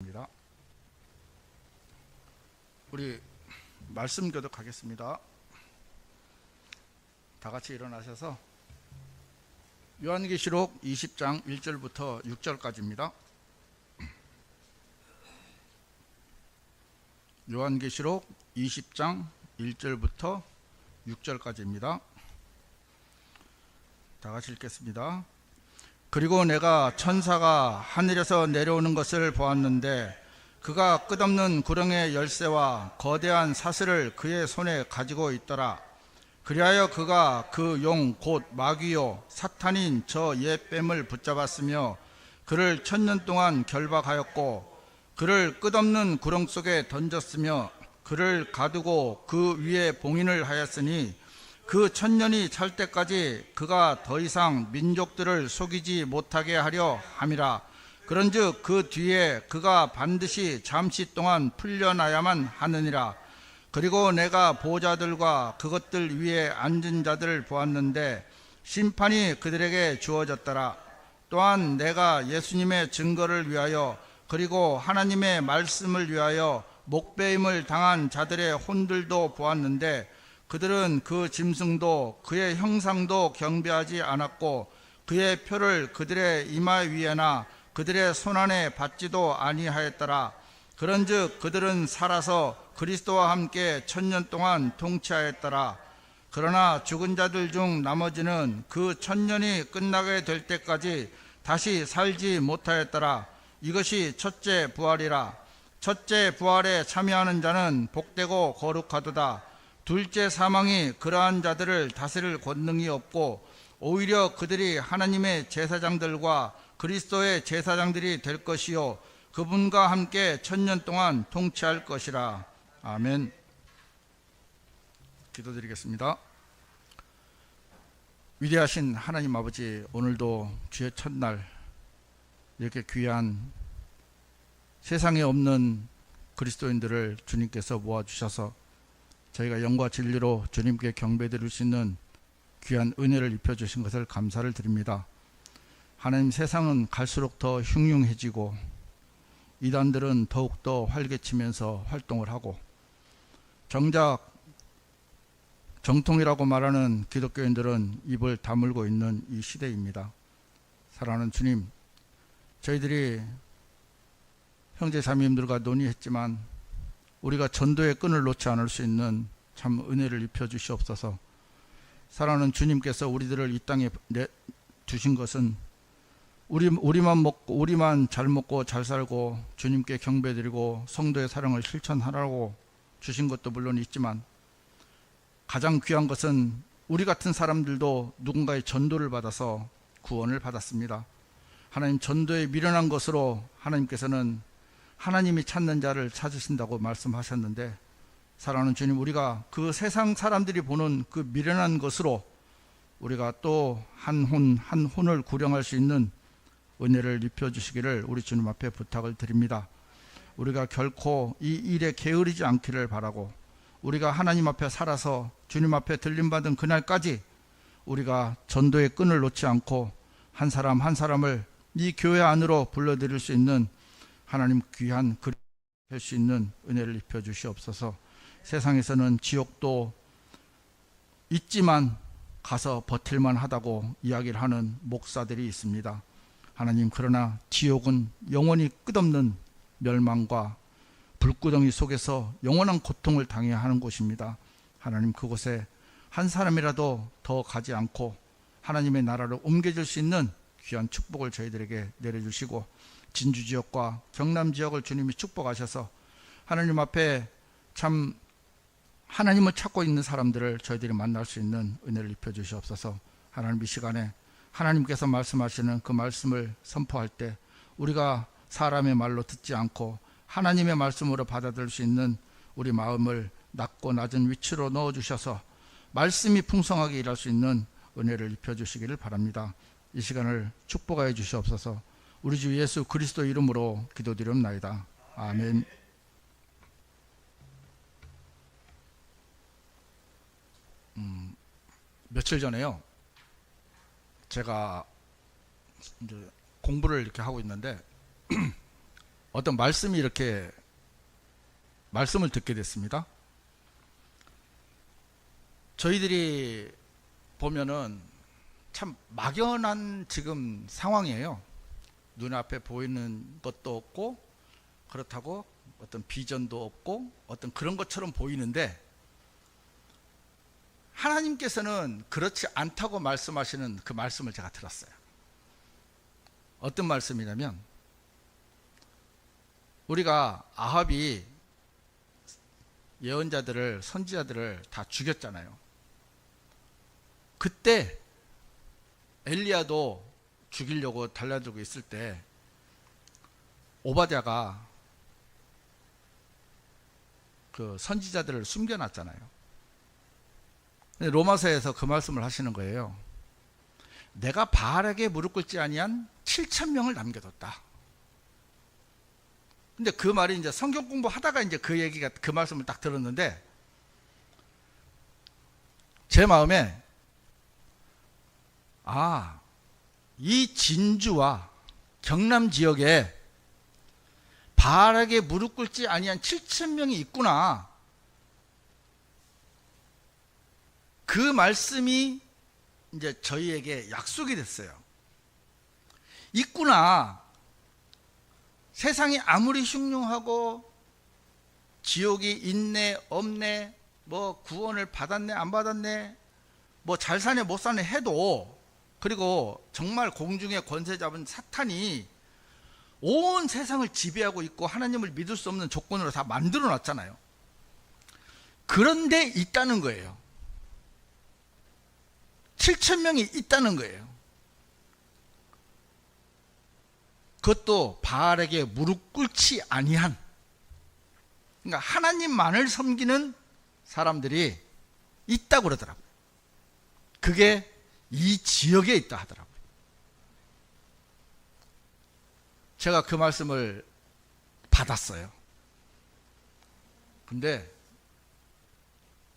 입니다. 우리 말씀 교독하겠습니다. 다 같이 일어나셔서 요한계시록 20장 1절부터 6절까지입니다. 요한계시록 20장 1절부터 6절까지입니다. 다 같이 읽겠습니다. 그리고 내가 천사가 하늘에서 내려오는 것을 보았는데 그가 끝없는 구렁의 열쇠와 거대한 사슬을 그의 손에 가지고 있더라. 그리하여 그가 그 용 곧 마귀요 사탄인 저 옛뱀을 붙잡았으며 그를 1000년 동안 결박하였고 그를 끝없는 구렁 속에 던졌으며 그를 가두고 그 위에 봉인을 하였으니 그 1000년이 찰 때까지 그가 더 이상 민족들을 속이지 못하게 하려 함이라. 그런즉 그 뒤에 그가 반드시 잠시 동안 풀려나야만 하느니라. 그리고 내가 보좌들과 그것들 위에 앉은 자들을 보았는데 심판이 그들에게 주어졌더라. 또한 내가 예수님의 증거를 위하여 그리고 하나님의 말씀을 위하여 목배임을 당한 자들의 혼들도 보았는데 그들은 그 짐승도 그의 형상도 경배하지 않았고 그의 표를 그들의 이마 위에나 그들의 손안에 받지도 아니하였더라. 그런즉 그들은 살아서 그리스도와 함께 1000년 동안 통치하였더라. 그러나 죽은 자들 중 나머지는 그 1000년이 끝나게 될 때까지 다시 살지 못하였더라. 이것이 첫째 부활이라. 첫째 부활에 참여하는 자는 복되고 거룩하도다. 둘째 사망이 그러한 자들을 다스릴 권능이 없고 오히려 그들이 하나님의 제사장들과 그리스도의 제사장들이 될 것이요 그분과 함께 1000년 동안 통치할 것이라. 아멘. 기도드리겠습니다. 위대하신 하나님 아버지, 오늘도 주의 첫날 이렇게 귀한 세상에 없는 그리스도인들을 주님께서 모아주셔서 저희가 영과 진리로 주님께 경배드릴 수 있는 귀한 은혜를 입혀주신 것을 감사를 드립니다. 하나님, 세상은 갈수록 더 흉흉해지고 이단들은 더욱더 활개치면서 활동을 하고 정작 정통이라고 말하는 기독교인들은 입을 다물고 있는 이 시대입니다. 사랑하는 주님, 저희들이 형제자매님들과 논의했지만 우리가 전도의 끈을 놓지 않을 수 있는 참 은혜를 입혀주시옵소서. 사랑하는 주님께서 우리들을 이 땅에 주신 것은 우리만 잘 먹고 잘 살고 주님께 경배드리고 성도의 사랑을 실천하라고 주신 것도 물론 있지만 가장 귀한 것은 우리 같은 사람들도 누군가의 전도를 받아서 구원을 받았습니다. 하나님, 전도에 미련한 것으로 하나님께서는 하나님이 찾는 자를 찾으신다고 말씀하셨는데, 사랑하는 주님, 우리가 그 세상 사람들이 보는 그 미련한 것으로 우리가 또 한 혼을 구령할 수 있는 은혜를 입혀주시기를 우리 주님 앞에 부탁을 드립니다. 우리가 결코 이 일에 게으르지 않기를 바라고 우리가 하나님 앞에 살아서 주님 앞에 들림받은 그날까지 우리가 전도의 끈을 놓지 않고 한 사람 한 사람을 이 교회 안으로 불러들일 수 있는 하나님 귀한 그릇 될 수 있는 은혜를 입혀 주시옵소서. 세상에서는 지옥도 있지만 가서 버틸만 하다고 이야기를 하는 목사들이 있습니다. 하나님, 그러나 지옥은 영원히 끝없는 멸망과 불구덩이 속에서 영원한 고통을 당해야 하는 곳입니다. 하나님, 그곳에 한 사람이라도 더 가지 않고 하나님의 나라로 옮겨질 수 있는 귀한 축복을 저희들에게 내려주시고 진주 지역과 경남 지역을 주님이 축복하셔서 하나님 앞에 참 하나님을 찾고 있는 사람들을 저희들이 만날 수 있는 은혜를 입혀 주시옵소서. 하나님, 이 시간에 하나님께서 말씀하시는 그 말씀을 선포할 때 우리가 사람의 말로 듣지 않고 하나님의 말씀으로 받아들일 수 있는 우리 마음을 낮고 낮은 위치로 넣어주셔서 말씀이 풍성하게 일할 수 있는 은혜를 입혀주시기를 바랍니다. 이 시간을 축복하여 주시옵소서. 우리 주 예수 그리스도 이름으로 기도드리옵나이다. 아멘. 며칠 전에요, 제가 이제 공부를 이렇게 하고 있는데 어떤 말씀이 이렇게 말씀을 듣게 됐습니다. 저희들이 보면은 참 막연한 지금 상황이에요. 눈앞에 보이는 것도 없고, 그렇다고 어떤 비전도 없고, 어떤 그런 것처럼 보이는데, 하나님께서는 그렇지 않다고 말씀하시는 그 말씀을 제가 들었어요. 어떤 말씀이냐면, 우리가 아합이 예언자들을, 선지자들을 다 죽였잖아요. 그때 엘리야도 죽이려고 달려들고 있을 때 오바댜가 그 선지자들을 숨겨놨잖아요. 로마서에서 그 말씀을 하시는 거예요. 내가 바알에게 무릎 꿇지 아니한 7,000명을 남겨뒀다. 근데 그 말이 이제 성경 공부하다가 이제 그 얘기가, 그 말씀을 딱 들었는데, 제 마음에, 아, 이 진주와 경남 지역에 바알에게 무릎 꿇지 아니한 7,000명이 있구나. 그 말씀이 이제 저희에게 약속이 됐어요. 있구나. 세상이 아무리 흉흉하고 지옥이 있네 없네, 뭐 구원을 받았네 안 받았네, 뭐 잘 사네 못 사네 해도, 그리고 정말 공중의 권세 잡은 사탄이 온 세상을 지배하고 있고 하나님을 믿을 수 없는 조건으로 다 만들어 놨잖아요. 그런데 있다는 거예요. 7,000명이 있다는 거예요. 그것도 바알에게 무릎 꿇지 아니한, 그러니까 하나님만을 섬기는 사람들이 있다고 그러더라고요. 그게 이 지역에 있다 하더라고요. 제가 그 말씀을 받았어요. 근데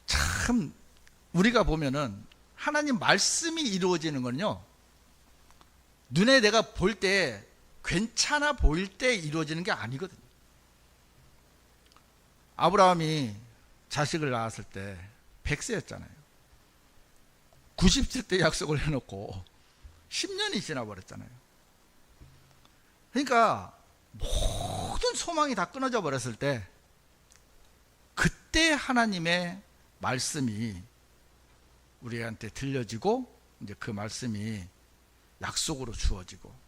참 우리가 보면은 하나님 말씀이 이루어지는 건요, 눈에 내가 볼 때 괜찮아 보일 때 이루어지는 게 아니거든요. 아브라함이 자식을 낳았을 때 100세였잖아요. 90세 때 약속을 해놓고 10년이 지나버렸잖아요. 그러니까 모든 소망이 다 끊어져 버렸을 때, 그때 하나님의 말씀이 우리한테 들려지고, 이제 그 말씀이 약속으로 주어지고.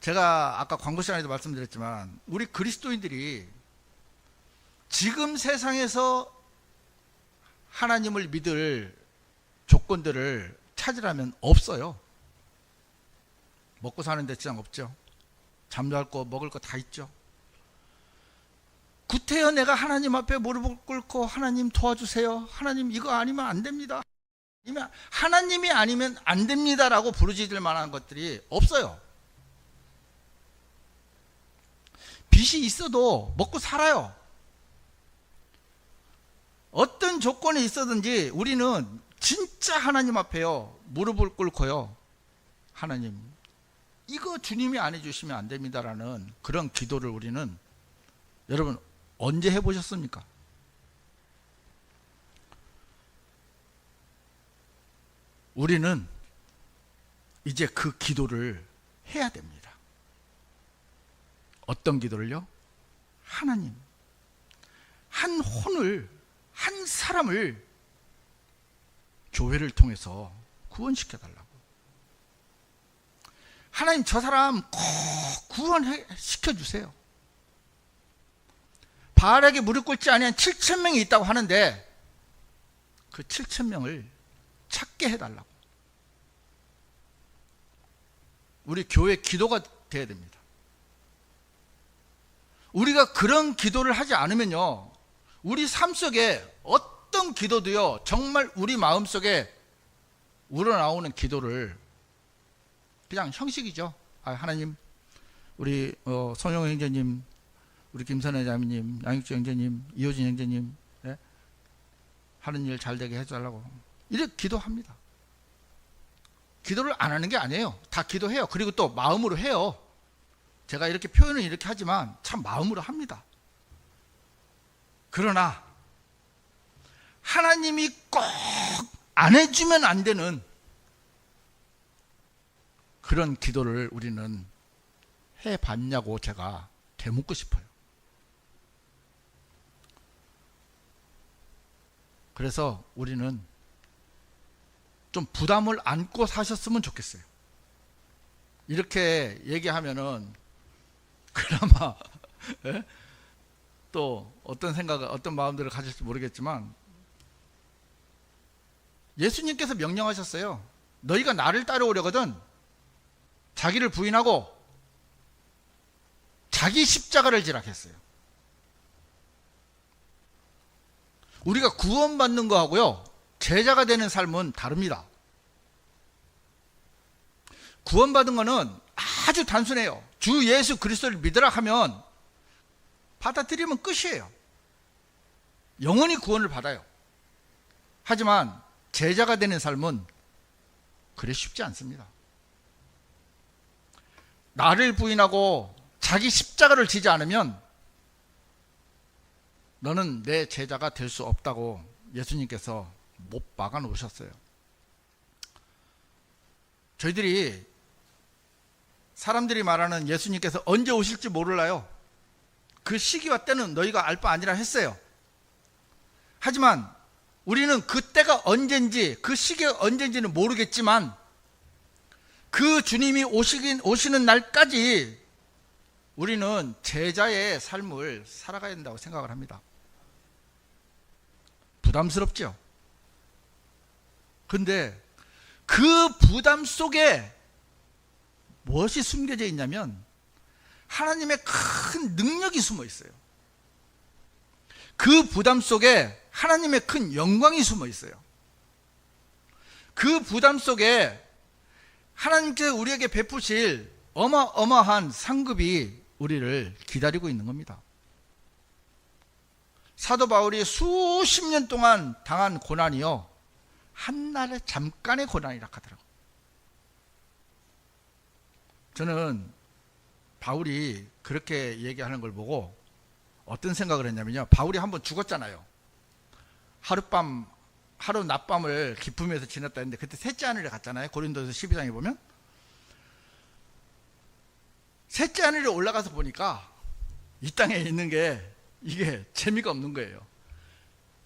제가 아까 광고 시간에도 말씀드렸지만, 우리 그리스도인들이 지금 세상에서 하나님을 믿을 조건들을 찾으라면 없어요. 먹고 사는 데 지장 없죠. 잠잘 거 먹을 거 다 있죠. 구태여 내가 하나님 앞에 무릎을 꿇고 하나님 도와주세요, 하나님 이거 아니면 안 됩니다, 하나님이 아니면 안 됩니다라고 부르짖을 만한 것들이 없어요. 빚이 있어도 먹고 살아요. 어떤 조건이 있어든지 우리는 진짜 하나님 앞에요 무릎을 꿇고요, 하나님 이거 주님이 안 해주시면 안 됩니다라는 그런 기도를 우리는, 여러분 언제 해보셨습니까? 우리는 이제 그 기도를 해야 됩니다. 어떤 기도를요? 하나님, 한 혼을, 한 사람을 교회를 통해서 구원시켜달라고. 하나님 저 사람 꼭 구원시켜주세요. 바알에게 무릎 꿇지 아니한 7,000명이 있다고 하는데 그 7,000명을 찾게 해달라고. 우리 교회 기도가 돼야 됩니다. 우리가 그런 기도를 하지 않으면요, 우리 삶 속에 어떤 기도도요, 정말 우리 마음속에 우러나오는 기도를 그냥 형식이죠. 하나님, 우리 손영 형제님, 우리 김선혜 자매님, 양육주 형제님, 이호진 형제님, 예? 하는 일 잘 되게 해달라고 이렇게 기도합니다. 기도를 안 하는 게 아니에요. 다 기도해요. 그리고 또 마음으로 해요. 제가 이렇게 표현을 이렇게 하지만 참 마음으로 합니다. 그러나 하나님이 꼭 안 해주면 안 되는 그런 기도를 우리는 해봤냐고 제가 되묻고 싶어요. 그래서 우리는 좀 부담을 안고 사셨으면 좋겠어요. 이렇게 얘기하면은 그나마 또 어떤 생각을, 어떤 마음들을 가질지 모르겠지만, 예수님께서 명령하셨어요. 너희가 나를 따라오려거든 자기를 부인하고 자기 십자가를 지라 했어요. 우리가 구원받는 거하고요, 제자가 되는 삶은 다릅니다. 구원받은 거는 아주 단순해요. 주 예수 그리스도를 믿으라 하면 받아들이면 끝이에요. 영원히 구원을 받아요. 하지만 제자가 되는 삶은 그래 쉽지 않습니다. 나를 부인하고 자기 십자가를 지지 않으면 너는 내 제자가 될 수 없다고 예수님께서 못 박아 놓으셨어요. 저희들이, 사람들이 말하는 예수님께서 언제 오실지 몰라요. 그 시기와 때는 너희가 알 바 아니라 했어요. 하지만 우리는 그 때가 언젠지, 그 시기가 언젠지는 모르겠지만 그 주님이 오시는 날까지 우리는 제자의 삶을 살아가야 된다고 생각을 합니다. 부담스럽죠? 근데 그 부담 속에 무엇이 숨겨져 있냐면 하나님의 큰 능력이 숨어 있어요. 그 부담 속에 하나님의 큰 영광이 숨어 있어요. 그 부담 속에 하나님께서 우리에게 베푸실 어마어마한 상급이 우리를 기다리고 있는 겁니다. 사도 바울이 수십 년 동안 당한 고난이요, 한날의 잠깐의 고난이라 하더라고요. 저는 바울이 그렇게 얘기하는 걸 보고 어떤 생각을 했냐면요, 바울이 한번 죽었잖아요. 하루 낮밤을 기품에서 지냈다 했는데, 그때 셋째 하늘에 갔잖아요. 고린도서 12장에 보면 셋째 하늘에 올라가서 보니까 이 땅에 있는 게 이게 재미가 없는 거예요.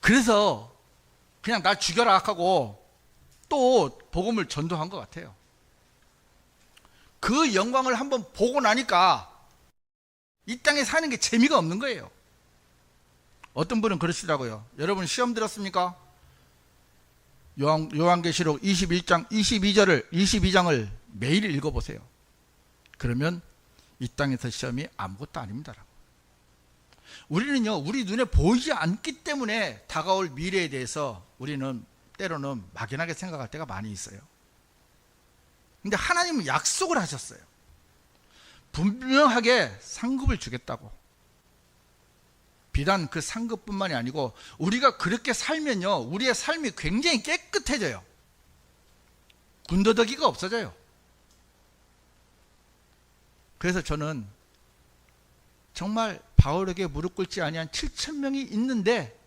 그래서 그냥 날 죽여라 하고 또 복음을 전도한 것 같아요. 그 영광을 한번 보고 나니까 이 땅에 사는 게 재미가 없는 거예요. 어떤 분은 그러시더라고요. 여러분 시험 들었습니까? 요한계시록 21장 22장을 매일 읽어보세요. 그러면 이 땅에서 시험이 아무것도 아닙니다. 우리는요, 우리 눈에 보이지 않기 때문에 다가올 미래에 대해서 우리는 때로는 막연하게 생각할 때가 많이 있어요. 근데 하나님은 약속을 하셨어요. 분명하게 상급을 주겠다고. 비단 그 상급뿐만이 아니고 우리가 그렇게 살면요, 우리의 삶이 굉장히 깨끗해져요. 군더더기가 없어져요. 그래서 저는 정말 바울에게 무릎 꿇지 아니한 7,000명이 있는데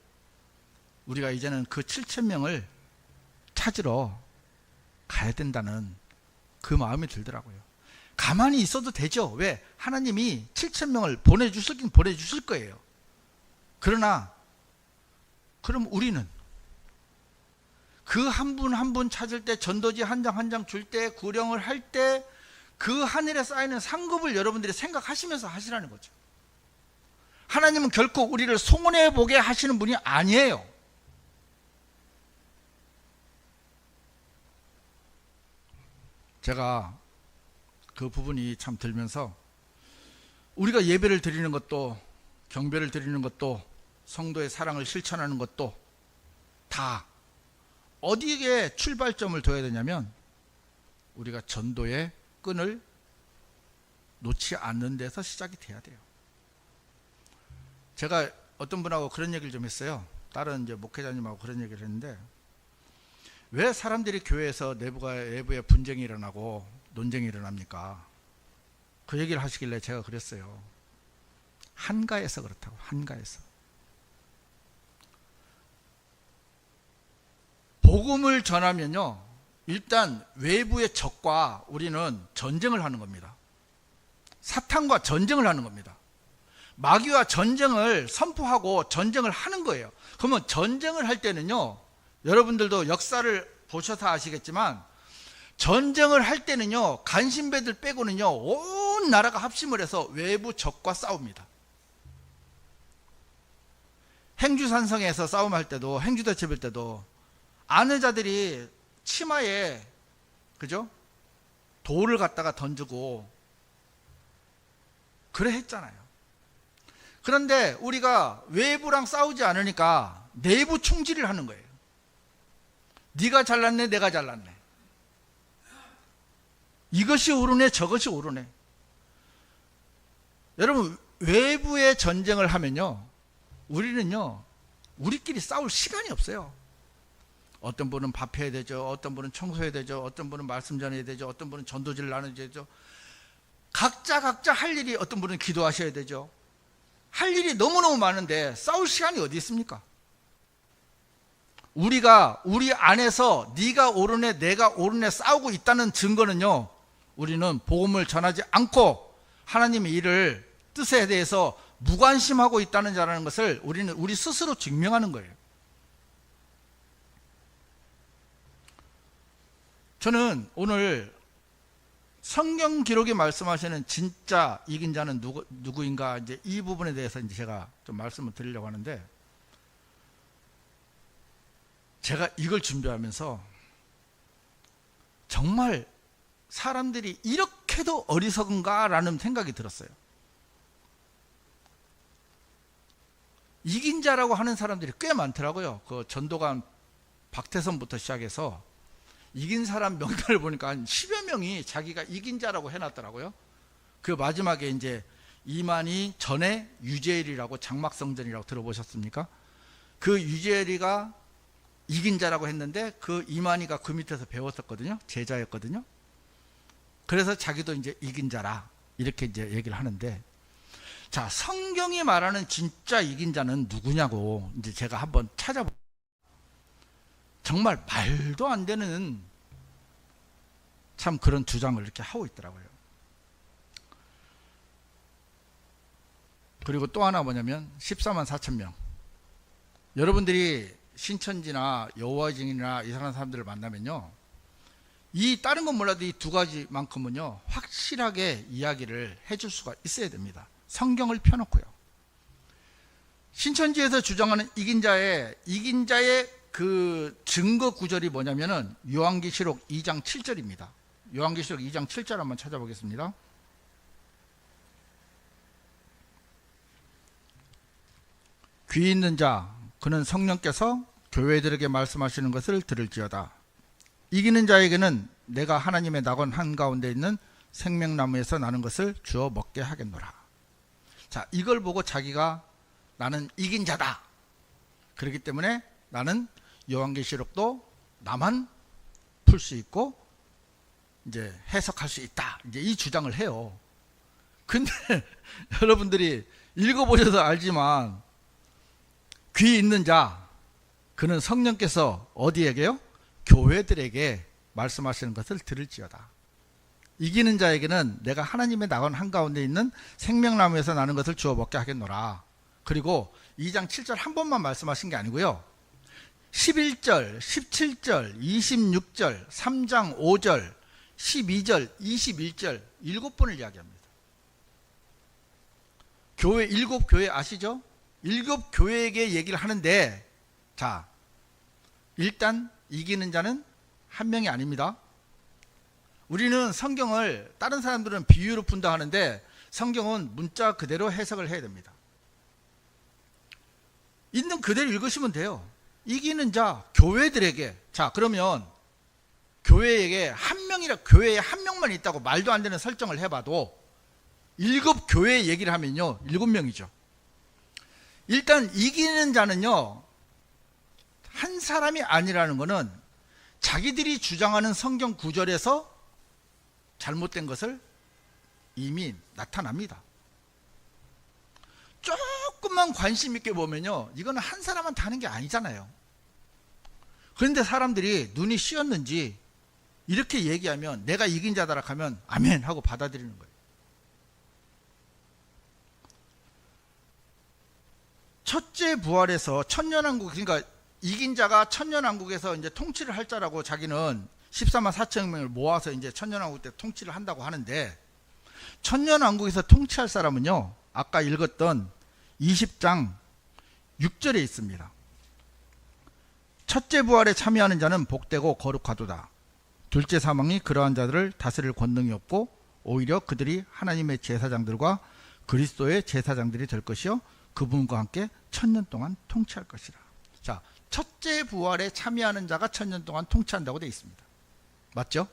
우리가 이제는 그 7,000명을 찾으러 가야 된다는 그 마음이 들더라고요. 가만히 있어도 되죠. 왜? 하나님이 7,000명을 보내주실 거예요. 그러나 그럼 우리는 그 한 분 한 분 찾을 때, 전도지 한 장 한 장 줄 때, 구령을 할 때 그 하늘에 쌓이는 상급을 여러분들이 생각하시면서 하시라는 거죠. 하나님은 결코 우리를 송원해 보게 하시는 분이 아니에요. 제가 그 부분이 참 들면서 우리가 예배를 드리는 것도, 경배를 드리는 것도, 성도의 사랑을 실천하는 것도 다 어디에 출발점을 둬야 되냐면 우리가 전도의 끈을 놓지 않는 데서 시작이 돼야 돼요. 제가 어떤 분하고 그런 얘기를 좀 했어요. 다른 이제 목회자님하고 그런 얘기를 했는데, 왜 사람들이 교회에서 내부에 분쟁이 일어나고 논쟁이 일어납니까? 그 얘기를 하시길래 제가 그랬어요. 한가해서 그렇다고. 한가해서. 복음을 전하면요, 일단 외부의 적과 우리는 전쟁을 하는 겁니다. 사탄과 전쟁을 하는 겁니다. 마귀와 전쟁을 선포하고 전쟁을 하는 거예요. 그러면 전쟁을 할 때는요, 여러분들도 역사를 보셔서 아시겠지만 전쟁을 할 때는요, 간신배들 빼고는요, 온 나라가 합심을 해서 외부 적과 싸웁니다. 행주산성에서 싸움할 때도, 행주대첩일 때도 아내자들이 치마에, 그죠? 돌을 갖다가 던지고 그래 했잖아요. 그런데 우리가 외부랑 싸우지 않으니까 내부 총질을 하는 거예요. 네가 잘났네, 내가 잘났네. 이것이 옳으네, 저것이 옳으네. 여러분, 외부의 전쟁을 하면요, 우리는요, 우리끼리 싸울 시간이 없어요. 어떤 분은 밥해야 되죠, 어떤 분은 청소해야 되죠, 어떤 분은 말씀 전해야 되죠, 어떤 분은 전도지를 나눠야 되죠. 각자 할 일이, 어떤 분은 기도하셔야 되죠. 할 일이 너무너무 많은데 싸울 시간이 어디 있습니까? 우리가 우리 안에서 네가 옳으네, 내가 옳으네 싸우고 있다는 증거는요, 우리는 복음을 전하지 않고 하나님의 일을, 뜻에 대해서 무관심하고 있다는 자라는 것을 우리는 우리 스스로 증명하는 거예요. 저는 오늘 성경 기록이 말씀하시는 진짜 이긴 자는 누구인가, 이제 이 부분에 대해서 이제 제가 좀 말씀을 드리려고 하는데, 제가 이걸 준비하면서 정말 사람들이 이렇게도 어리석은가라는 생각이 들었어요. 이긴 자라고 하는 사람들이 꽤 많더라고요. 그 전도관 박태선부터 시작해서 이긴 사람 명단을 보니까 한 10여 명이 자기가 이긴 자라고 해놨더라고요. 그 마지막에 이제 이만희 전에 유재일이라고, 장막성전이라고 들어보셨습니까? 그 유재일이가 이긴 자라고 했는데 그 이만희가 그 밑에서 배웠었거든요. 제자였거든요. 그래서 자기도 이제 이긴 자라 이렇게 이제 얘기를 하는데, 자, 성경이 말하는 진짜 이긴 자는 누구냐고 이제 제가 한번 찾아보고, 정말 말도 안 되는 참 그런 주장을 이렇게 하고 있더라고요. 그리고 또 하나 뭐냐면 14만 4천 명. 여러분들이 신천지나 여호와의 증인이나 이상한 사람들을 만나면요, 이 다른 건 몰라도 이 두 가지만큼은요 확실하게 이야기를 해줄 수가 있어야 됩니다. 성경을 펴놓고요. 신천지에서 주장하는 이긴 자의 그 증거 구절이 뭐냐면은 요한계시록 2장 7절입니다. 요한계시록 2장 7절 한번 찾아보겠습니다. 귀 있는 자, 그는 성령께서 교회들에게 말씀하시는 것을 들을지어다. 이기는 자에게는 내가 하나님의 낙원 한가운데 있는 생명나무에서 나는 것을 주어 먹게 하겠노라. 자, 이걸 보고 자기가 나는 이긴 자다, 그렇기 때문에 나는 요한계시록도 나만 풀 수 있고 이제 해석할 수 있다, 이제 이 주장을 해요. 근데 여러분들이 읽어보셔서 알지만 귀 있는 자, 그는 성령께서 어디에게요? 교회들에게 말씀하시는 것을 들을지어다. 이기는 자에게는 내가 하나님의 낙원 한가운데 있는 생명나무에서 나는 것을 주어 먹게 하겠노라. 그리고 2장 7절 한 번만 말씀하신 게 아니고요, 11절, 17절, 26절, 3장 5절, 12절, 21절 7번을 이야기합니다. 교회, 7교회 아시죠? 7교회에게 얘기를 하는데, 자, 일단 이기는 자는 한 명이 아닙니다. 우리는 성경을, 다른 사람들은 비유로 푼다 하는데 성경은 문자 그대로 해석을 해야 됩니다. 있는 그대로 읽으시면 돼요. 이기는 자, 교회들에게. 자, 그러면 교회에게 한 명이라, 교회에 한 명만 있다고 말도 안 되는 설정을 해봐도 7교회 얘기를 하면요 7명이죠. 일단 이기는 자는요 한 사람이 아니라는 것은 자기들이 주장하는 성경 구절에서 잘못된 것을 이미 나타납니다. 조금만 관심 있게 보면요, 이거는 한 사람한테 하는 게 아니잖아요. 그런데 사람들이 눈이 씌었는지 이렇게 얘기하면, 내가 이긴 자다라 하면 아멘 하고 받아들이는 거예요. 첫째 부활에서 천년왕국, 그러니까 이긴 자가 천년왕국에서 이제 통치를 할 자라고 자기는 14만 4천 명을 모아서 이제 천년왕국 때 통치를 한다고 하는데, 천년왕국에서 통치할 사람은요, 아까 읽었던 20장 6절에 있습니다. 첫째 부활에 참여하는 자는 복되고 거룩하도다. 둘째 사망이 그러한 자들을 다스릴 권능이 없고 오히려 그들이 하나님의 제사장들과 그리스도의 제사장들이 될 것이요 그분과 함께 천년 동안 통치할 것이라. 자, 첫째 부활에 참여하는 자가 천년 동안 통치한다고 되어 있습니다. 맞죠?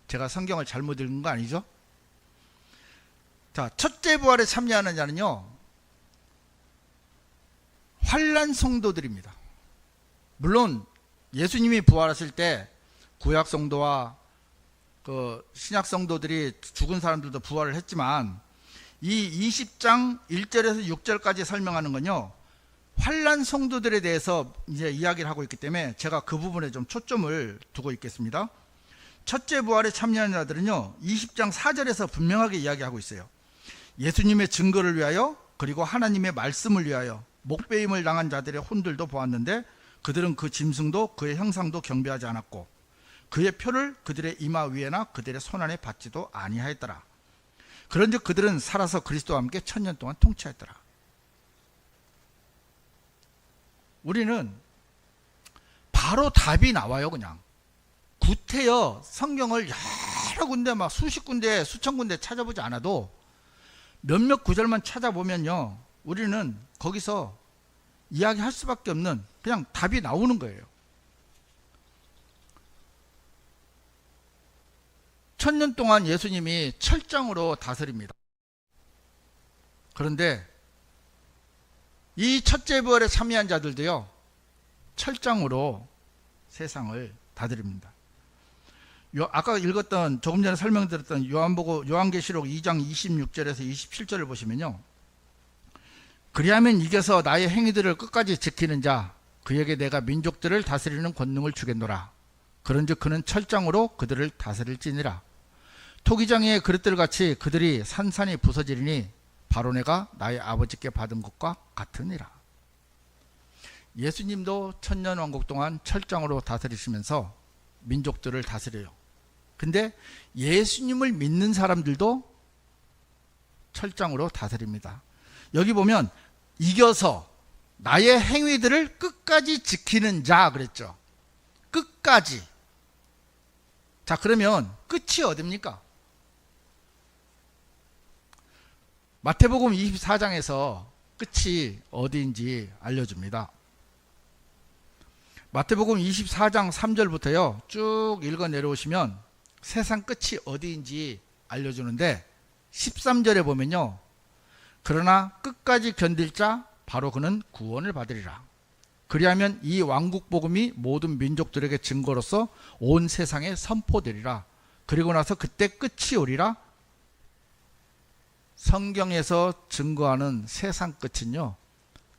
제가 성경을 잘못 읽은 거 아니죠? 자, 첫째 부활에 참여하는 자는요, 환난 성도들입니다. 물론 예수님이 부활하실 때 구약 성도와 그 신약 성도들이, 죽은 사람들도 부활을 했지만, 이 20장 1절에서 6절까지 설명하는 건요, 환난 성도들에 대해서 이제 이야기를 하고 있기 때문에 제가 그 부분에 좀 초점을 두고 있겠습니다. 첫째 부활에 참여하는 자들은요, 20장 4절에서 분명하게 이야기하고 있어요. 예수님의 증거를 위하여, 그리고 하나님의 말씀을 위하여 목배임을 당한 자들의 혼들도 보았는데 그들은 그 짐승도 그의 형상도 경배하지 않았고 그의 표를 그들의 이마 위에나 그들의 손안에 받지도 아니하였더라. 그런즉 그들은 살아서 그리스도와 함께 천년 동안 통치하였더라. 우리는 바로 답이 나와요. 그냥 구태여 성경을 여러 군데, 막 수십 군데 수천 군데 찾아보지 않아도 몇몇 구절만 찾아보면요, 우리는 거기서 이야기할 수밖에 없는, 그냥 답이 나오는 거예요. 천년 동안 예수님이 철장으로 다스립니다. 그런데 이 첫째 부활에 참여한 자들도요, 철장으로 세상을 다스립니다. 아까 읽었던, 조금 전에 설명드렸던 요한계시록 2장 26절에서 27절을 보시면요, 그리하면 이겨서 나의 행위들을 끝까지 지키는 자, 그에게 내가 민족들을 다스리는 권능을 주겠노라. 그런즉 그는 철장으로 그들을 다스릴지니라. 토기장의 그릇들 같이 그들이 산산이 부서지리니 바로 내가 나의 아버지께 받은 것과 같으니라. 예수님도 천년왕국 동안 철장으로 다스리시면서 민족들을 다스려요. 근데 예수님을 믿는 사람들도 철장으로 다스립니다. 여기 보면 이겨서 나의 행위들을 끝까지 지키는 자 그랬죠. 끝까지. 자, 그러면 끝이 어딥니까? 마태복음 24장에서 끝이 어디인지 알려줍니다. 마태복음 24장 3절부터요 쭉 읽어 내려오시면 세상 끝이 어디인지 알려주는데, 13절에 보면요, 그러나 끝까지 견딜 자 바로 그는 구원을 받으리라. 그리하면 이 왕국 복음이 모든 민족들에게 증거로서 온 세상에 선포되리라. 그리고 나서 그때 끝이 오리라. 성경에서 증거하는 세상 끝은요,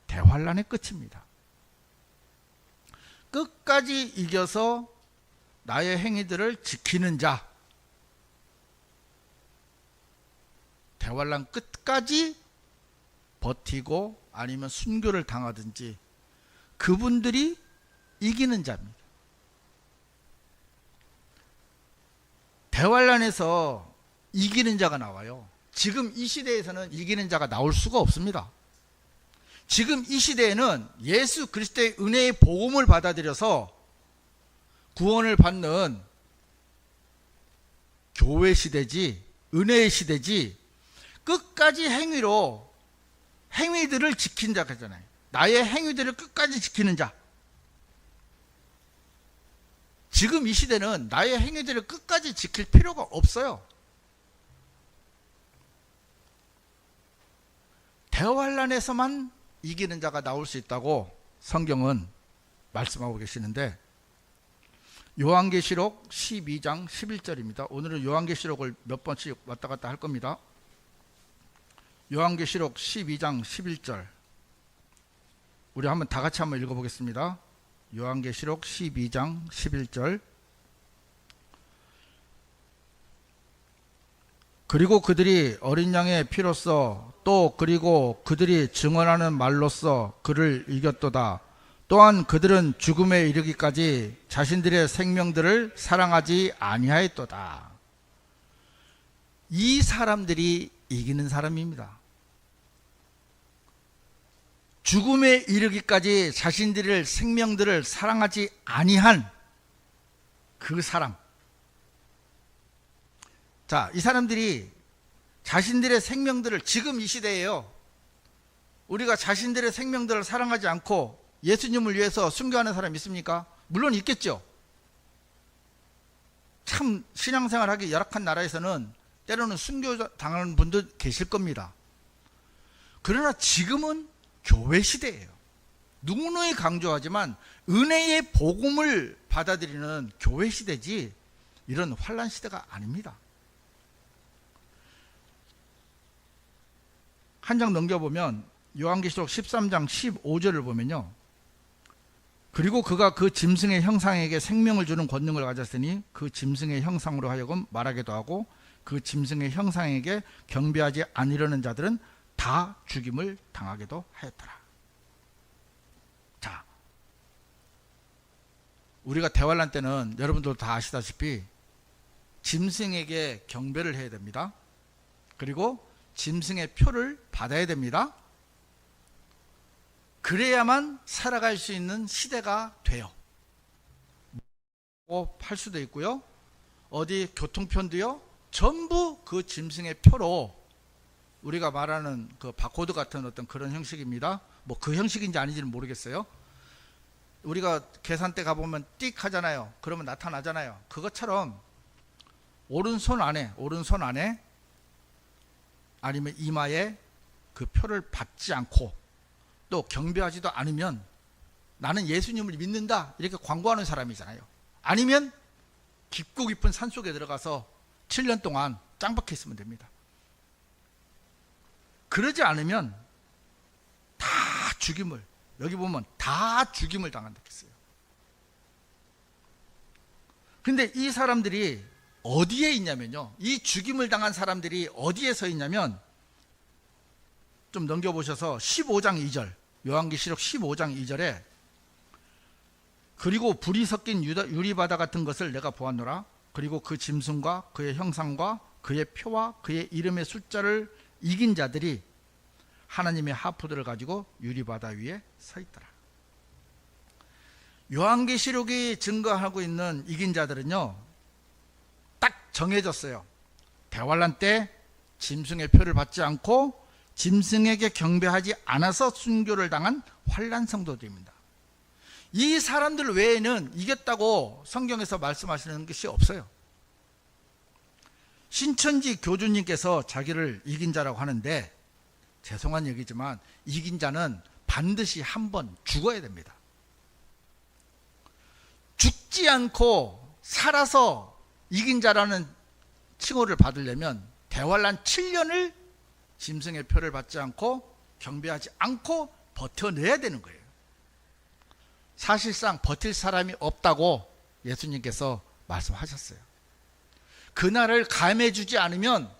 대환란의 끝입니다. 끝까지 이겨서 나의 행위들을 지키는 자, 대환란 끝까지 버티고 아니면 순교를 당하든지 그분들이 이기는 자입니다. 대환란에서 이기는 자가 나와요. 지금 이 시대에서는 이기는 자가 나올 수가 없습니다. 지금 이 시대에는 예수 그리스도의 은혜의 복음을 받아들여서 구원을 받는 교회 시대지, 은혜의 시대지, 끝까지 행위들을 지킨 자잖아요. 나의 행위들을 끝까지 지키는 자. 지금 이 시대는 나의 행위들을 끝까지 지킬 필요가 없어요. 대환란에서만 이기는 자가 나올 수 있다고 성경은 말씀하고 계시는데, 요한계시록 12장 11절입니다. 오늘은 요한계시록을 몇 번씩 왔다 갔다 할 겁니다. 요한계시록 12장 11절 우리 한번 다 같이 한번 읽어보겠습니다. 요한계시록 12장 11절 그리고 그들이 어린 양의 피로써 또 그리고 그들이 증언하는 말로써 그를 이겼도다. 또한 그들은 죽음에 이르기까지 자신들의 생명들을 사랑하지 아니하였도다. 이 사람들이 이기는 사람입니다. 죽음에 이르기까지 자신들의 생명들을 사랑하지 아니한 그 사람. 자, 이 사람들이 자신들의 생명들을 지금 이 시대에요. 우리가 자신들의 생명들을 사랑하지 않고 예수님을 위해서 순교하는 사람 있습니까? 물론 있겠죠. 참 신앙생활하기 열악한 나라에서는 때로는 순교 당하는 분도 계실 겁니다. 그러나 지금은 교회 시대예요. 누누이 강조하지만 은혜의 복음을 받아들이는 교회 시대지 이런 환난 시대가 아닙니다. 한 장 넘겨보면 요한계시록 13장 15절을 보면요. 그리고 그가 그 짐승의 형상에게 생명을 주는 권능을 가졌으니 그 짐승의 형상으로 하여금 말하기도 하고 그 짐승의 형상에게 경배하지 아니려는 자들은 다 죽임을 당하기도 하였더라. 자, 우리가 대환란 때는 여러분들도 다 아시다시피 짐승에게 경배를 해야 됩니다. 그리고 짐승의 표를 받아야 됩니다. 그래야만 살아갈 수 있는 시대가 돼요. 팔 수도 있고요. 어디 교통편도요. 전부 그 짐승의 표로 우리가 말하는 그 바코드 같은 어떤 그런 형식입니다. 뭐 그 형식인지 아닌지는 모르겠어요. 우리가 계산대 가보면 띡 하잖아요. 그러면 나타나잖아요. 그것처럼 오른손 안에 아니면 이마에 그 표를 받지 않고 또 경배하지도 않으면 나는 예수님을 믿는다 이렇게 광고하는 사람이잖아요. 아니면 깊고 깊은 산속에 들어가서 7년 동안 짱 박혀 있으면 됩니다. 그러지 않으면 다 죽임을, 여기 보면 다 죽임을 당한다 했어요. 근데 이 사람들이 어디에 있냐면요. 이 죽임을 당한 사람들이 어디에 서 있냐면 좀 넘겨보셔서 15장 2절 요한계시록 15장 2절에 그리고 불이 섞인 유리바다 같은 것을 내가 보았노라. 그리고 그 짐승과 그의 형상과 그의 표와 그의 이름의 숫자를 이긴 자들이 하나님의 하프들을 가지고 유리바다 위에 서 있더라. 요한계시록이 증거하고 있는 이긴 자들은요. 딱 정해졌어요. 대환란 때 짐승의 표를 받지 않고 짐승에게 경배하지 않아서 순교를 당한 환난 성도들입니다. 이 사람들 외에는 이겼다고 성경에서 말씀하시는 것이 없어요. 신천지 교주님께서 자기를 이긴 자라고 하는데 죄송한 얘기지만 이긴 자는 반드시 한 번 죽어야 됩니다. 죽지 않고 살아서 이긴 자라는 칭호를 받으려면 대환란 7년을 짐승의 표를 받지 않고 경배하지 않고 버텨내야 되는 거예요. 사실상 버틸 사람이 없다고 예수님께서 말씀하셨어요. 그날을 감해주지 않으면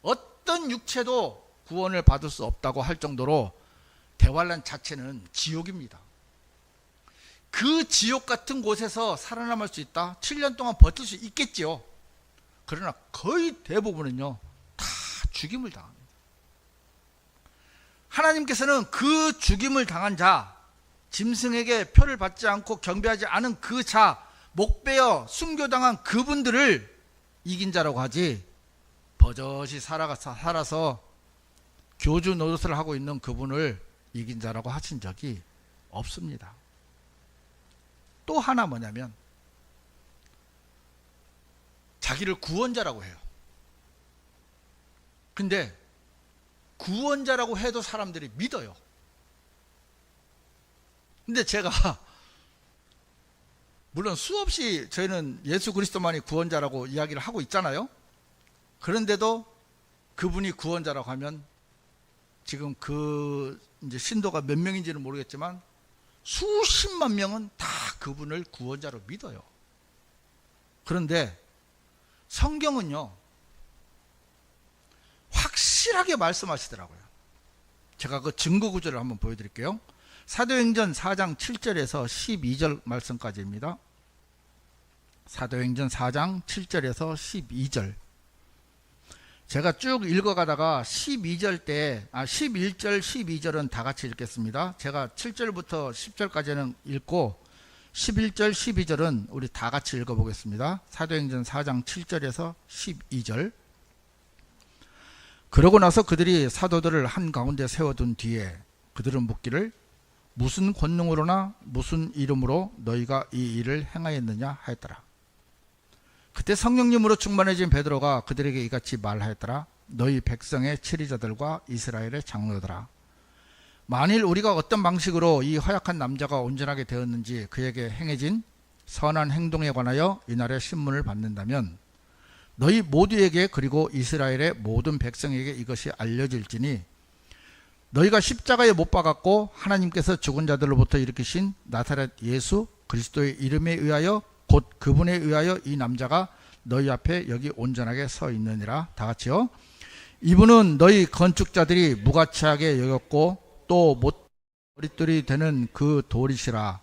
어떤 육체도 구원을 받을 수 없다고 할 정도로 대환란 자체는 지옥입니다. 그 지옥 같은 곳에서 살아남을 수 있다? 7년 동안 버틸 수 있겠지요. 그러나 거의 대부분은요 다 죽임을 당합니다. 하나님께서는 그 죽임을 당한 자, 짐승에게 표를 받지 않고 경배하지 않은 그 자, 목베어 순교당한 그분들을 이긴 자라고 하지, 버젓이 살아서 교주 노릇을 하고 있는 그분을 이긴 자라고 하신 적이 없습니다. 또 하나 뭐냐면 자기를 구원자라고 해요. 근데 구원자라고 해도 사람들이 믿어요. 근데 제가 물론 수없이 저희는 예수 그리스도만이 구원자라고 이야기를 하고 있잖아요. 그런데도 그분이 구원자라고 하면 지금 그 이제 신도가 몇 명인지는 모르겠지만 수십만 명은 다 그분을 구원자로 믿어요. 그런데 성경은요, 확실하게 말씀하시더라고요. 제가 그 증거 구절을 한번 보여드릴게요. 사도행전 4장 7절에서 12절 말씀까지입니다. 사도행전 4장 7절에서 12절. 제가 쭉 읽어가다가 11절, 12절은 다 같이 읽겠습니다. 제가 7절부터 10절까지는 읽고 11절, 12절은 우리 다 같이 읽어보겠습니다. 사도행전 4장 7절에서 12절. 그러고 나서 그들이 사도들을 한가운데 세워둔 뒤에 그들은 묻기를 무슨 권능으로나 무슨 이름으로 너희가 이 일을 행하였느냐 하였더라. 그때 성령님으로 충만해진 베드로가 그들에게 이같이 말하였더라. 너희 백성의 치리자들과 이스라엘의 장로들아, 만일 우리가 어떤 방식으로 이 허약한 남자가 온전하게 되었는지 그에게 행해진 선한 행동에 관하여 이날의 신문을 받는다면 너희 모두에게 그리고 이스라엘의 모든 백성에게 이것이 알려질지니 너희가 십자가에 못 박았고 하나님께서 죽은 자들로부터 일으키신 나사렛 예수 그리스도의 이름에 의하여 곧 그분에 의하여 이 남자가 너희 앞에 여기 온전하게 서 있느니라. 다 같이요. 이분은 너희 건축자들이 무가치하게 여겼고 또 머릿돌이 되는 그 돌이시라.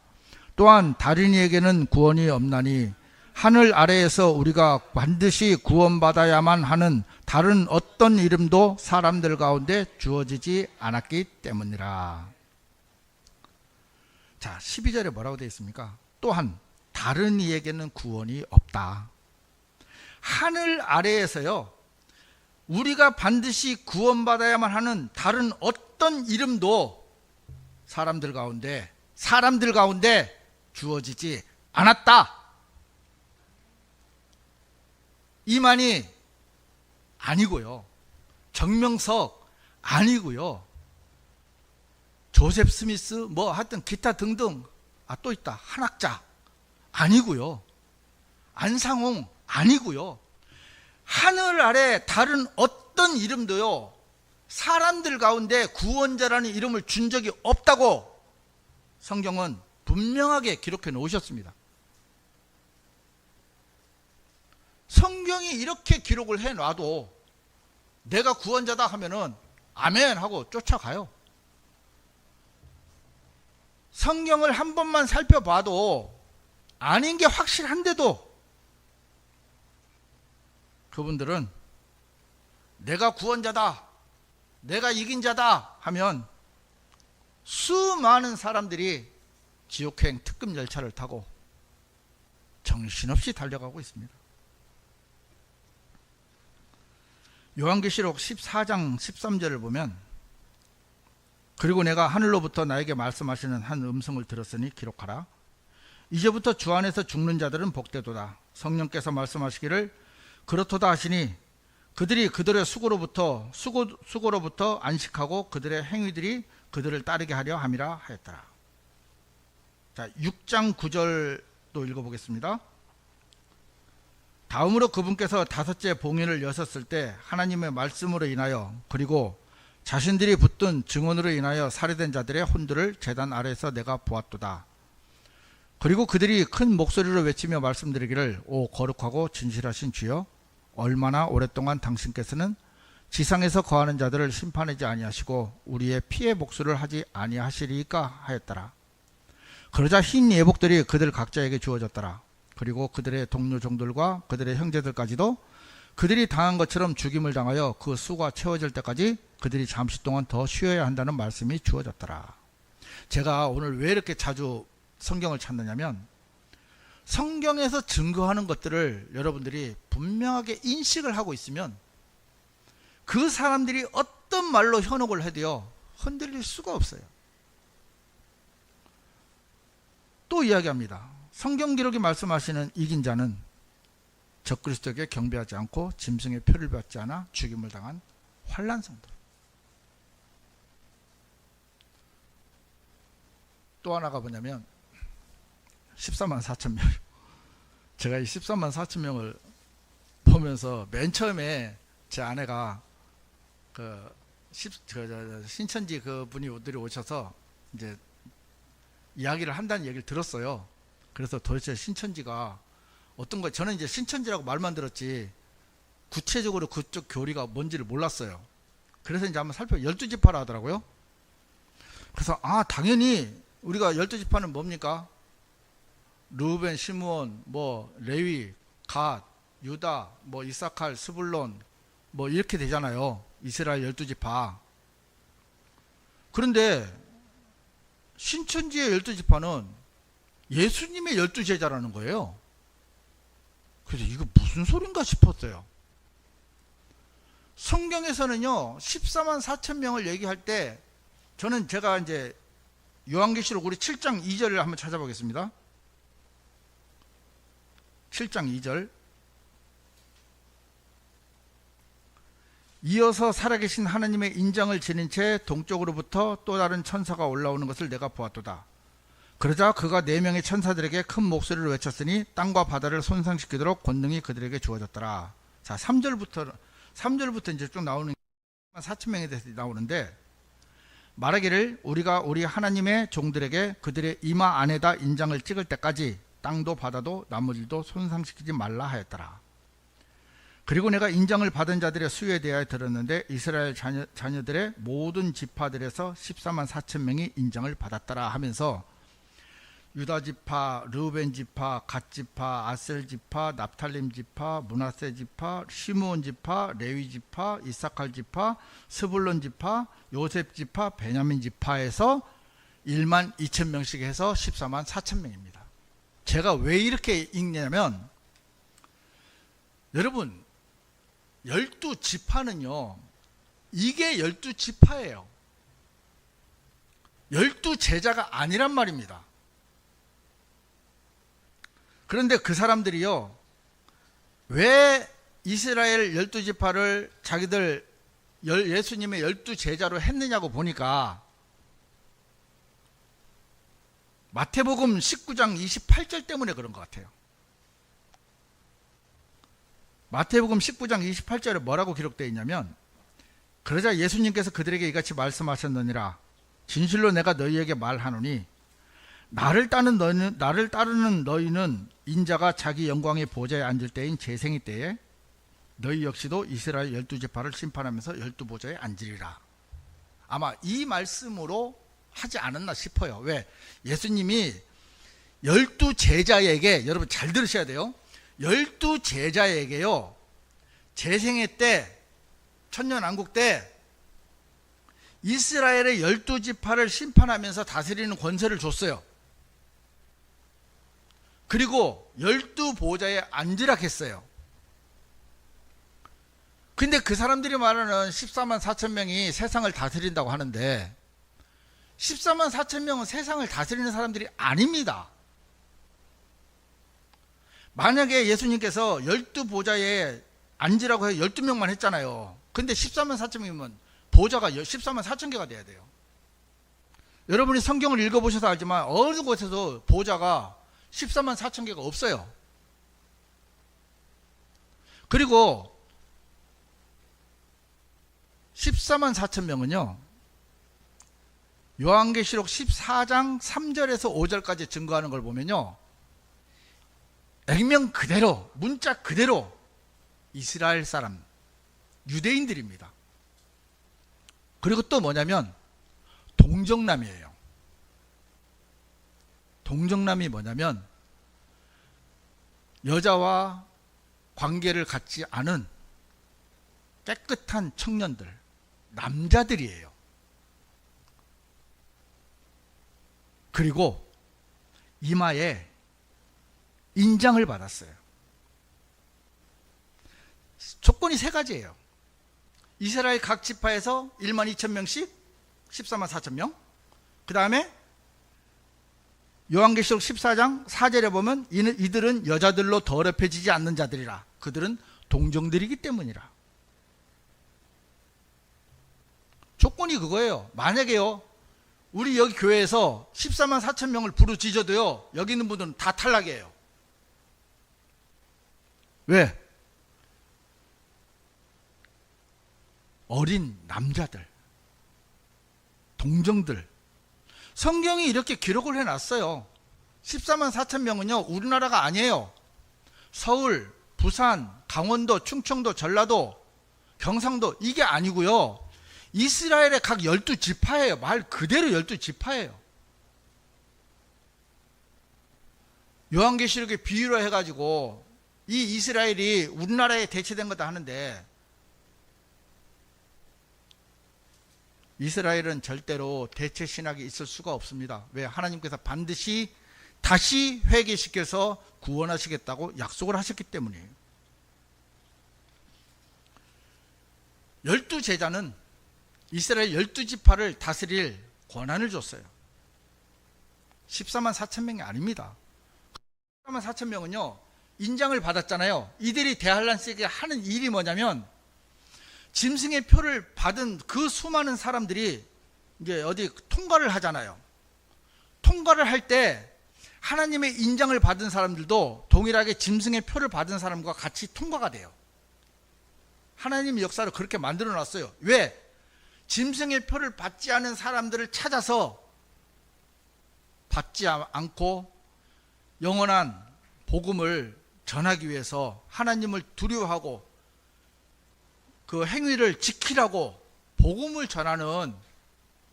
또한 다른 이에게는 구원이 없나니 하늘 아래에서 우리가 반드시 구원받아야만 하는 다른 어떤 이름도 사람들 가운데 주어지지 않았기 때문이라. 자, 12절에 뭐라고 되어 있습니까? 또한 다른 이에게는 구원이 없다. 하늘 아래에서요, 우리가 반드시 구원받아야만 하는 다른 어떤 이름도 사람들 가운데 주어지지 않았다. 이만이 아니고요, 정명석 아니고요, 조셉 스미스 뭐 하여튼 기타 등등, 또 있다, 한학자 아니고요, 안상홍 아니고요, 하늘 아래 다른 어떤 이름도요 사람들 가운데 구원자라는 이름을 준 적이 없다고 성경은 분명하게 기록해 놓으셨습니다. 성경이 이렇게 기록을 해 놔도 내가 구원자다 하면은 아멘 하고 쫓아가요. 성경을 한 번만 살펴봐도 아닌 게 확실한데도 그분들은 내가 구원자다, 내가 이긴 자다 하면 수많은 사람들이 지옥행 특급 열차를 타고 정신없이 달려가고 있습니다. 요한계시록 14장 13절을 보면 그리고 내가 하늘로부터 나에게 말씀하시는 한 음성을 들었으니 기록하라. 이제부터 주 안에서 죽는 자들은 복되도다. 성령께서 말씀하시기를 그렇도다 하시니 그들이 그들의 수고로부터 안식하고 그들의 행위들이 그들을 따르게 하려 함이라 하였더라. 자, 6장 9절도 읽어보겠습니다. 다음으로 그분께서 다섯째 봉인을 여셨을 때 하나님의 말씀으로 인하여 그리고 자신들이 붙든 증언으로 인하여 살해된 자들의 혼들을 제단 아래에서 내가 보았도다. 그리고 그들이 큰 목소리로 외치며 말씀드리기를 오 거룩하고 진실하신 주여, 얼마나 오랫동안 당신께서는 지상에서 거하는 자들을 심판하지 아니하시고 우리의 피의 복수를 하지 아니하시리까 하였더라. 그러자 흰 예복들이 그들 각자에게 주어졌더라. 그리고 그들의 동료 종들과 그들의 형제들까지도 그들이 당한 것처럼 죽임을 당하여 그 수가 채워질 때까지 그들이 잠시 동안 더 쉬어야 한다는 말씀이 주어졌더라. 제가 오늘 왜 이렇게 자주 성경을 찾느냐면 성경에서 증거하는 것들을 여러분들이 분명하게 인식을 하고 있으면 그 사람들이 어떤 말로 현혹을 해도요 흔들릴 수가 없어요. 또 이야기합니다. 성경 기록이 말씀하시는 이긴 자는 적그리스도에게 경배하지 않고 짐승의 표를 받지 않아 죽임을 당한 환난 성도. 또 하나가 뭐냐면 14만 4천 명. 제가 이 14만 4천 명을 보면서 맨 처음에 제 아내가 신천지 그분이 오셔서 이제 이야기를 한다는 얘기를 들었어요. 그래서 도대체 신천지가 어떤 거, 저는 이제 신천지라고 말만 들었지 구체적으로 그쪽 교리가 뭔지를 몰랐어요. 그래서 이제 한번 살펴 12지파라 하더라고요. 그래서 당연히 우리가 12지파는 뭡니까? 르우벤, 시므온, 뭐 레위, 갓, 유다, 뭐 이사칼, 스불론 뭐 이렇게 되잖아요. 이스라엘 12지파. 그런데 신천지의 12지파는 예수님의 12제자라는 거예요. 그래서 이거 무슨 소린가 싶었어요. 성경에서는요 14만 4천 명을 얘기할 때 저는 제가 이제 요한계시록 우리 7장 2절을 한번 찾아보겠습니다. 7장 2절. 이어서 살아계신 하나님의 인장을 지닌 채 동쪽으로부터 또 다른 천사가 올라오는 것을 내가 보았도다. 그러자 그가 4명의 천사들에게 큰 목소리를 외쳤으니 땅과 바다를 손상시키도록 권능이 그들에게 주어졌더라. 자, 3절부터 이제 쭉 나오는 4천 명에 대해서 나오는데, 말하기를 우리가 우리 하나님의 종들에게 그들의 이마 안에다 인장을 찍을 때까지 땅도 바다도 나머지도 손상시키지 말라 하였더라. 그리고 내가 인장을 받은 자들의 수에 대하여 들었는데 이스라엘 자녀들의 모든 지파들에서 14만 4천 명이 인장을 받았더라 하면서 유다 지파, 르우벤 지파, 갓 지파, 아셀 지파, 납탈림 지파, 므낫세 지파, 시므온 지파, 레위 지파, 이사칼 지파, 스불론 지파, 요셉 지파, 베냐민 지파에서 1만 2천 명씩 해서 14만 4천 명입니다. 제가 왜 이렇게 읽냐면, 여러분 12지파는요 이게 12지파예요. 12제자가 아니란 말입니다. 그런데 그 사람들이요 왜 이스라엘 12지파를 자기들 예수님의 12제자로 했느냐고 보니까 마태복음 19장 28절 때문에 그런 것 같아요. 마태복음 19장 28절에 뭐라고 기록되어 있냐면, 그러자 예수님께서 그들에게 이같이 말씀하셨느니라. 진실로 내가 너희에게 말하노니 나를 따르는 너희는 인자가 자기 영광의 보좌에 앉을 때인 재생의 때에 너희 역시도 이스라엘 12지파를 심판하면서 12보좌에 앉으리라. 아마 이 말씀으로 하지 않았나 싶어요. 왜? 예수님이 12제자에게, 여러분 잘 들으셔야 돼요. 12제자에게요 재생의 때, 천년왕국 때 이스라엘의 12지파를 심판하면서 다스리는 권세를 줬어요. 그리고 12보좌에 앉으라 했어요. 근데 그 사람들이 말하는 14만 4천 명이 세상을 다스린다고 하는데 14만 4천 명은 세상을 다스리는 사람들이 아닙니다. 만약에 예수님께서 12보좌에 앉으라고 해서 12명만 했잖아요. 근데 14만 4천 명이면 보좌가 14만 4천 개가 돼야 돼요. 여러분이 성경을 읽어보셔서 알지만 어느 곳에서 보좌가 14만 4천 개가 없어요. 그리고 14만 4천 명은요 요한계시록 14장 3절에서 5절까지 증거하는 걸 보면요 액면 그대로, 문자 그대로 이스라엘 사람, 유대인들입니다. 그리고 또 뭐냐면 동정남이에요. 동정남이 뭐냐면 여자와 관계를 갖지 않은 깨끗한 청년들, 남자들이에요. 그리고 이마에 인장을 받았어요. 조건이 3가지예요. 이스라엘 각 지파에서 1만 2천 명씩 14만 4천 명. 그 다음에 요한계시록 14장 4절에 보면 이들은 여자들로 더럽혀지지 않는 자들이라. 그들은 동정들이기 때문이라. 조건이 그거예요. 만약에요 우리 여기 교회에서 14만 4천 명을 부르짖어도요, 여기 있는 분들은 다 탈락이에요. 왜? 어린 남자들, 동정들. 성경이 이렇게 기록을 해놨어요. 14만 4천 명은요, 우리나라가 아니에요. 서울, 부산, 강원도, 충청도, 전라도, 경상도, 이게 아니고요, 이스라엘의 각 12지파예요. 말 그대로 12지파예요. 요한계시록의 비유로 해가지고 이 이스라엘이 우리나라에 대체된 거다 하는데, 이스라엘은 절대로 대체 신학이 있을 수가 없습니다. 왜? 하나님께서 반드시 다시 회개시켜서 구원하시겠다고 약속을 하셨기 때문이에요. 12제자는 이스라엘 12지파를 다스릴 권한을 줬어요. 14만 4천 명이 아닙니다. 14만 4천 명은요, 인장을 받았잖아요. 이들이 대할란세에 하는 일이 뭐냐면, 짐승의 표를 받은 그 수많은 사람들이 이제 어디 통과를 하잖아요. 통과를 할 때 하나님의 인장을 받은 사람들도 동일하게 짐승의 표를 받은 사람과 같이 통과가 돼요. 하나님의 역사를 그렇게 만들어 놨어요. 왜? 짐승의 표를 받지 않은 사람들을 찾아서 받지 않고 영원한 복음을 전하기 위해서 하나님을 두려워하고 그 행위를 지키라고 복음을 전하는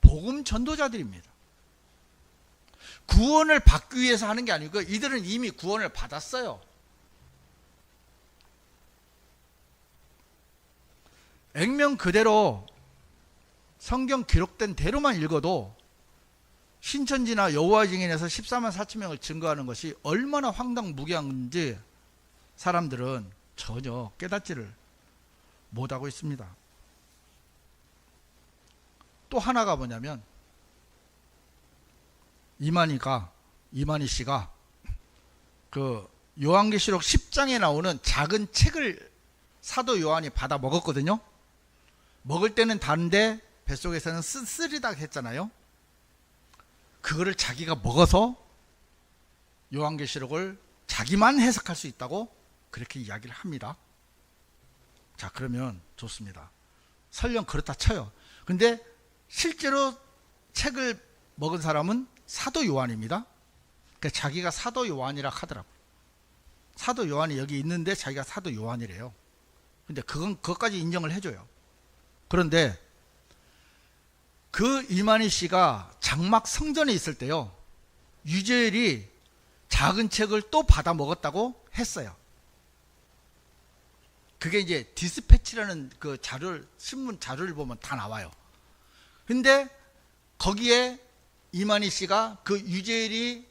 복음 전도자들입니다. 구원을 받기 위해서 하는 게 아니고 이들은 이미 구원을 받았어요. 액면 그대로 성경 기록된 대로만 읽어도 신천지나 여호와 증인에서 14만 4천 명을 증거하는 것이 얼마나 황당무계한지 사람들은 전혀 깨닫지를 못하고 있습니다. 또 하나가 뭐냐면, 이만희 씨가 그 요한계시록 10장에 나오는 작은 책을 사도 요한이 받아 먹었거든요. 먹을 때는 단데 뱃속에서는 쓰리다 했잖아요. 그거를 자기가 먹어서 요한계시록을 자기만 해석할 수 있다고 그렇게 이야기를 합니다. 자, 그러면 좋습니다. 설령 그렇다 쳐요. 근데 실제로 책을 먹은 사람은 사도 요한입니다. 그러니까 자기가 사도 요한이라 하더라고요. 사도 요한이 여기 있는데 자기가 사도 요한이래요. 근데 그것까지 인정을 해줘요. 그런데 그 이만희 씨가 장막 성전에 있을 때요, 유재일이 작은 책을 또 받아 먹었다고 했어요. 그게 이제 디스패치라는 그 신문 자료를 보면 다 나와요. 근데 거기에 이만희 씨가 그 유재일이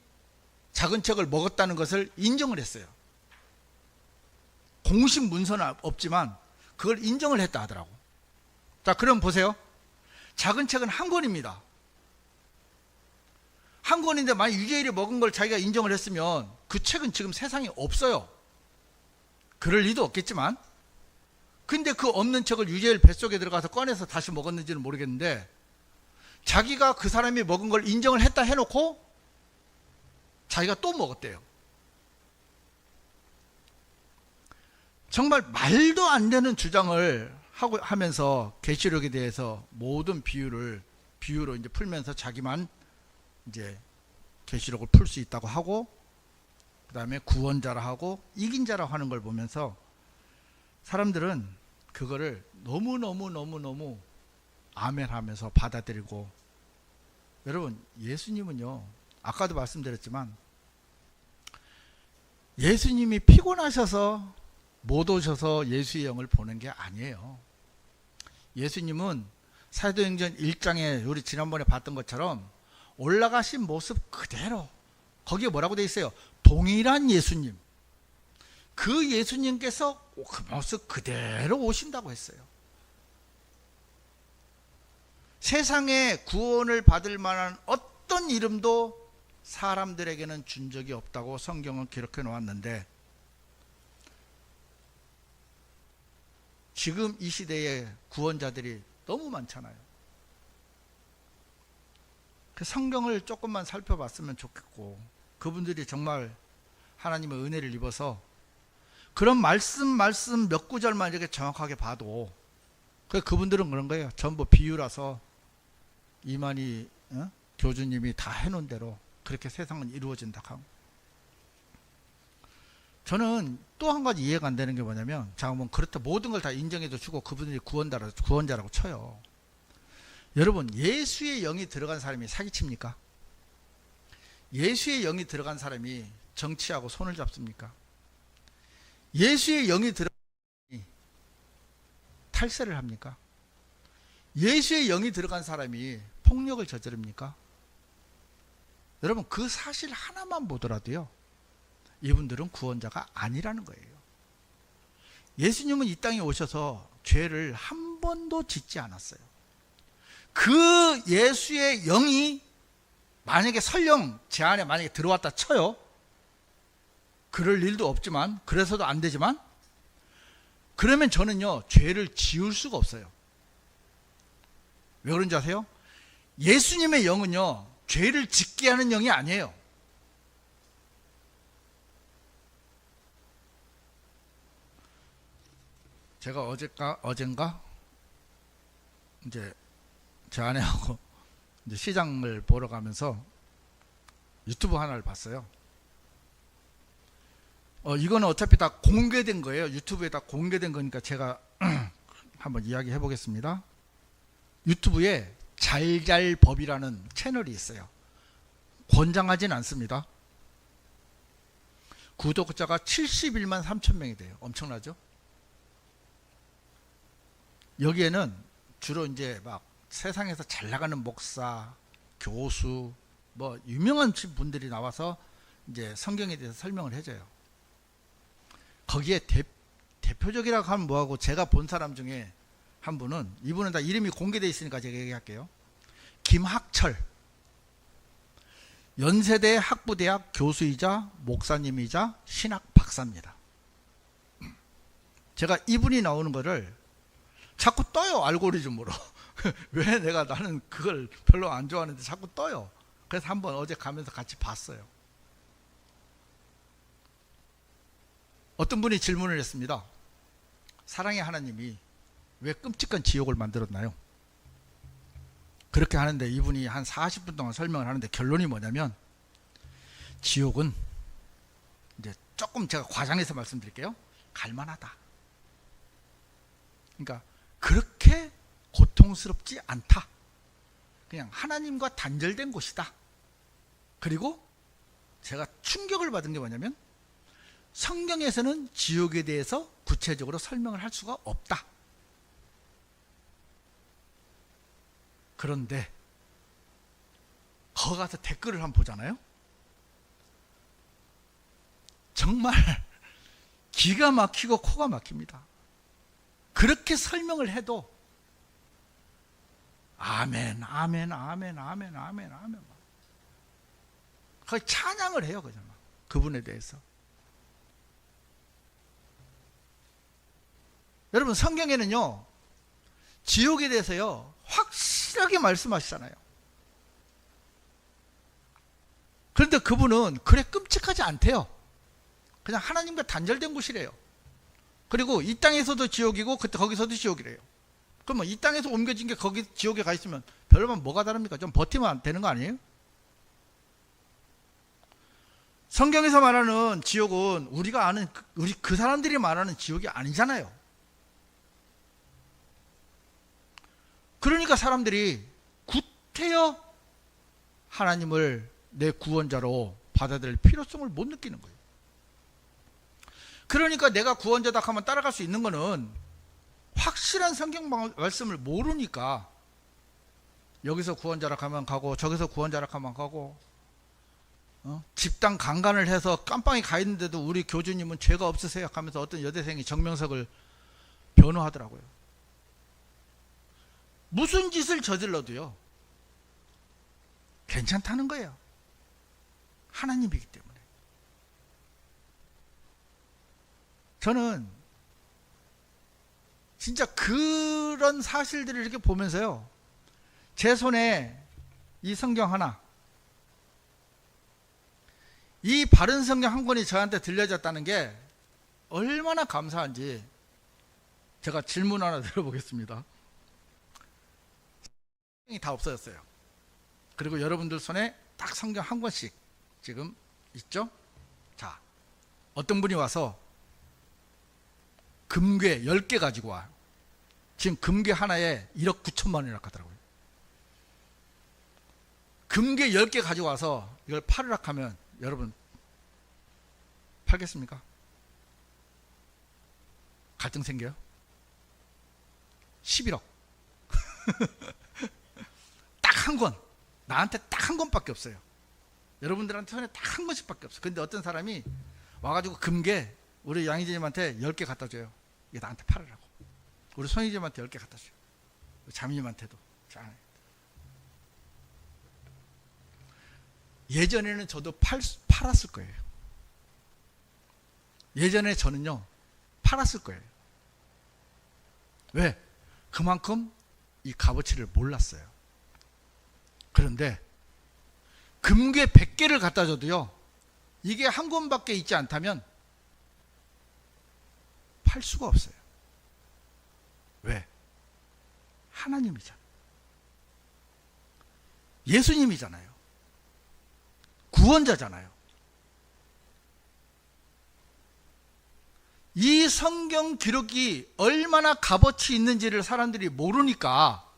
작은 책을 먹었다는 것을 인정을 했어요. 공식 문서는 없지만 그걸 인정을 했다 하더라고. 자, 그럼 보세요. 작은 책은 한 권입니다. 한 권인데 만약 유재일이 먹은 걸 자기가 인정을 했으면 그 책은 지금 세상에 없어요. 그럴 리도 없겠지만, 근데 그 없는 책을 유재일 뱃속에 들어가서 꺼내서 다시 먹었는지는 모르겠는데, 자기가 그 사람이 먹은 걸 인정을 했다 해놓고 자기가 또 먹었대요. 정말 말도 안 되는 주장을 하면서 계시록에 대해서 모든 비유로 이제 풀면서 자기만 이제 계시록을 풀 수 있다고 하고, 그 다음에 구원자라 하고 이긴 자라 하는 걸 보면서 사람들은 그거를 너무 아멘 하면서 받아들이고, 여러분, 예수님은요, 아까도 말씀드렸지만 예수님이 피곤하셔서 못 오셔서 예수의 영을 보낸 게 아니에요. 예수님은 사도행전 1장에 우리 지난번에 봤던 것처럼 올라가신 모습 그대로, 거기에 뭐라고 돼 있어요? 동일한 예수님. 그 예수님께서 그 모습 그대로 오신다고 했어요. 세상에 구원을 받을 만한 어떤 이름도 사람들에게는 준 적이 없다고 성경은 기록해 놓았는데, 지금 이 시대에 구원자들이 너무 많잖아요. 그 성경을 조금만 살펴봤으면 좋겠고, 그분들이 정말 하나님의 은혜를 입어서 그런 말씀 몇 구절만 이렇게 정확하게 봐도, 그분들은 그런 거예요. 전부 비유라서 이만희 교주님이 다 해놓은 대로 그렇게 세상은 이루어진다 하고. 저는 또 한 가지 이해가 안 되는 게 뭐냐면, 자, 뭐 그렇다 모든 걸 다 인정해도 주고 그분들이 구원자라고 쳐요. 여러분, 예수의 영이 들어간 사람이 사기칩니까? 예수의 영이 들어간 사람이 정치하고 손을 잡습니까? 예수의 영이 들어간 사람이 탈세를 합니까? 예수의 영이 들어간 사람이 폭력을 저지릅니까? 여러분, 그 사실 하나만 보더라도요, 이분들은 구원자가 아니라는 거예요. 예수님은 이 땅에 오셔서 죄를 한 번도 짓지 않았어요. 그 예수의 영이 만약에 설령 제 안에 만약에 들어왔다 쳐요. 그럴 일도 없지만, 그래서도 안 되지만, 그러면 저는요, 죄를 지울 수가 없어요. 왜 그런지 아세요? 예수님의 영은요, 죄를 짓게 하는 영이 아니에요. 제가 어젠가 이제 제 아내하고 이제 시장을 보러 가면서 유튜브 하나를 봤어요. 이거는 어차피 다 공개된 거예요. 유튜브에 다 공개된 거니까 제가 한번 이야기해 보겠습니다. 유튜브에 잘잘법이라는 채널이 있어요. 권장하진 않습니다. 구독자가 71만 3천 명이 돼요. 엄청나죠? 여기에는 주로 이제 막 세상에서 잘 나가는 목사, 교수, 뭐 유명한 분들이 나와서 이제 성경에 대해서 설명을 해줘요. 거기에 대표적이라고 하면 뭐하고, 제가 본 사람 중에 한 분은, 이분은 다 이름이 공개되어 있으니까 제가 얘기할게요. 김학철, 연세대 학부대학 교수이자 목사님이자 신학 박사입니다. 제가 이분이 나오는 거를 자꾸 떠요, 알고리즘으로. 왜 나는 그걸 별로 안 좋아하는데 자꾸 떠요. 그래서 한번 어제 가면서 같이 봤어요. 어떤 분이 질문을 했습니다. 사랑의 하나님이 왜 끔찍한 지옥을 만들었나요? 그렇게 하는데 이분이 한 40분 동안 설명을 하는데, 결론이 뭐냐면, 지옥은 이제 조금 제가 과장해서 말씀드릴게요. 갈만하다. 그러니까 그렇게 고통스럽지 않다. 그냥 하나님과 단절된 곳이다. 그리고 제가 충격을 받은 게 뭐냐면, 성경에서는 지옥에 대해서 구체적으로 설명을 할 수가 없다. 그런데 거기 가서 댓글을 한번 보잖아요. 정말 기가 막히고 코가 막힙니다. 그렇게 설명을 해도 아멘, 아멘, 아멘, 아멘, 아멘, 아멘. 거의 찬양을 해요, 그냥 그분에 대해서. 여러분, 성경에는요, 지옥에 대해서요, 확실하게 말씀하시잖아요. 그런데 그분은 그래 끔찍하지 않대요. 그냥 하나님과 단절된 곳이래요. 그리고 이 땅에서도 지옥이고 거기서도 지옥이래요. 그러면 이 땅에서 옮겨진 게 거기 지옥에 가 있으면 별로만 뭐가 다릅니까? 좀 버티면 되는 거 아니에요? 성경에서 말하는 지옥은 우리가 아는 그 사람들이 말하는 지옥이 아니잖아요. 그러니까 사람들이 구태여 하나님을 내 구원자로 받아들일 필요성을 못 느끼는 거예요. 그러니까 내가 구원자다 하면 따라갈 수 있는 거는 확실한 성경 말씀을 모르니까, 여기서 구원자라 하면 가고 저기서 구원자라 하면 가고, 집단 강간을 해서 깜빵에 가 있는데도 우리 교주님은 죄가 없으세요 하면서 어떤 여대생이 정명석을 변호하더라고요. 무슨 짓을 저질러도요, 괜찮다는 거예요. 하나님이기 때문에. 저는 진짜 그런 사실들을 이렇게 보면서요, 제 손에 이 성경 하나, 이 바른 성경 한 권이 저한테 들려졌다는 게 얼마나 감사한지 제가 질문 하나 드려보겠습니다. 성경이 다 없어졌어요. 그리고 여러분들 손에 딱 성경 한 권씩 지금 있죠? 자, 어떤 분이 와서 금괴 10개 가지고 와요. 지금 금괴 하나에 1억 9천만 원이라고 하더라고요. 금괴 10개 가지고 와서 이걸 팔으라 하면 여러분 팔겠습니까? 갈등 생겨요? 11억. 딱 한 권. 나한테 딱 한 권밖에 없어요. 여러분들한테 손에 딱 한 권씩밖에 없어요. 근데 어떤 사람이 와가지고 금괴 우리 양희진님한테 10개 갖다 줘요. 이게 나한테 팔으라고. 우리 손희진님한테 10개 갖다 줘요. 자매님한테도. 예전에는 저도 팔았을 거예요. 예전에 저는요 팔았을 거예요. 왜? 그만큼 이 값어치를 몰랐어요. 그런데 금괴 100개를 갖다 줘도요 이게 한 권밖에 있지 않다면 팔 수가 없어요. 왜? 하나님이잖아요. 예수님이잖아요. 구원자잖아요. 이 성경 기록이 얼마나 값어치 있는지를 사람들이 모르니까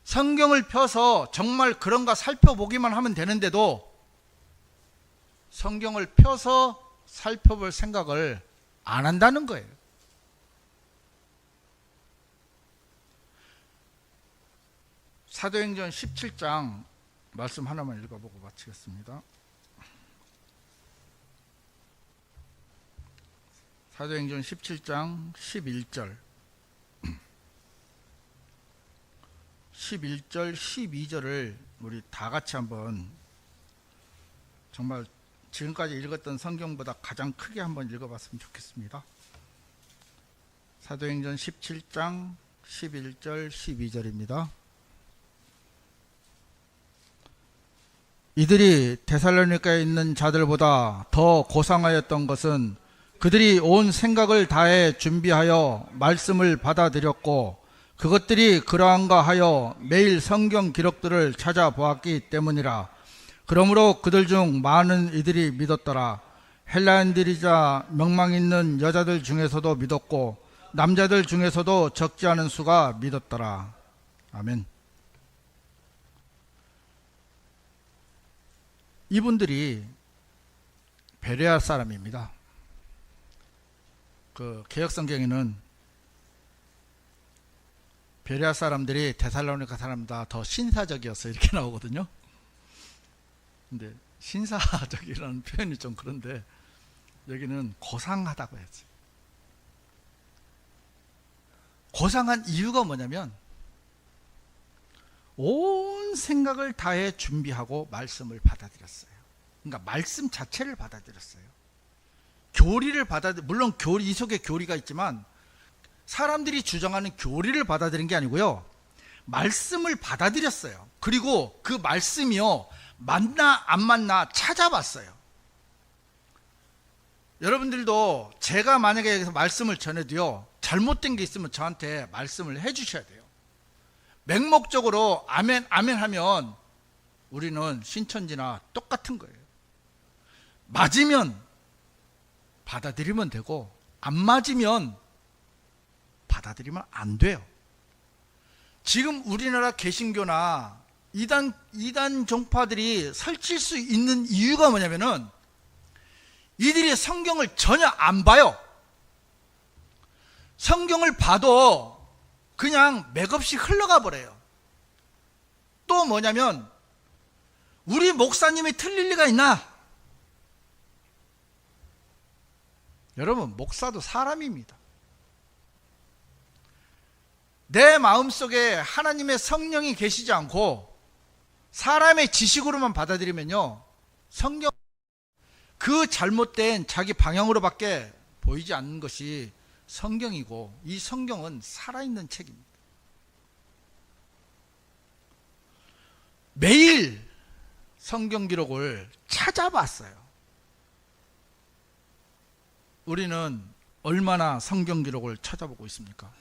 성경을 펴서 정말 그런가 살펴보기만 하면 되는데도 성경을 펴서 살펴볼 생각을 안 한다는 거예요. 사도행전 17장 말씀 하나만 읽어보고 마치겠습니다. 사도행전 17장 11절 11절 12절을 우리 다 같이 한번 정말 지금까지 읽었던 성경보다 가장 크게 한번 읽어봤으면 좋겠습니다. 사도행전 17장 11절 12절입니다. 이들이 데살로니가에 있는 자들보다 더 고상하였던 것은 그들이 온 생각을 다해 준비하여 말씀을 받아들였고 그것들이 그러한가 하여 매일 성경 기록들을 찾아보았기 때문이라. 그러므로 그들 중 많은 이들이 믿었더라. 헬라인들이자 명망 있는 여자들 중에서도 믿었고 남자들 중에서도 적지 않은 수가 믿었더라. 아멘. 이분들이 베레아 사람입니다. 그 개역성경에는 베레아 사람들이 데살로니가 사람보다 더 신사적이었어 이렇게 나오거든요. 근데 신사적이라는 표현이 좀 그런데 여기는 고상하다고 해야지. 고상한 이유가 뭐냐면 온 생각을 다해 준비하고 말씀을 받아들였어요. 그러니까 말씀 자체를 받아들였어요. 교리를 물론 이 속에 교리가 있지만 사람들이 주장하는 교리를 받아들인 게 아니고요. 말씀을 받아들였어요. 그리고 그 말씀이요. 맞나 안 맞나 찾아봤어요. 여러분들도 제가 만약에 여기서 말씀을 전해도요. 잘못된 게 있으면 저한테 말씀을 해 주셔야 돼요. 맹목적으로 아멘 아멘 하면 우리는 신천지나 똑같은 거예요. 맞으면 받아들이면 되고 안 맞으면 받아들이면 안 돼요. 지금 우리나라 개신교나 이단 종파들이 설칠 수 있는 이유가 뭐냐면은 이들이 성경을 전혀 안 봐요. 성경을 봐도 그냥 맥없이 흘러가 버려요. 또 뭐냐면 우리 목사님이 틀릴 리가 있나? 여러분 목사도 사람입니다. 내 마음속에 하나님의 성령이 계시지 않고 사람의 지식으로만 받아들이면요 성경 그 잘못된 자기 방향으로밖에 보이지 않는 것이 성경이고 이 성경은 살아있는 책입니다. 매일 성경 기록을 찾아봤어요. 우리는 얼마나 성경 기록을 찾아보고 있습니까?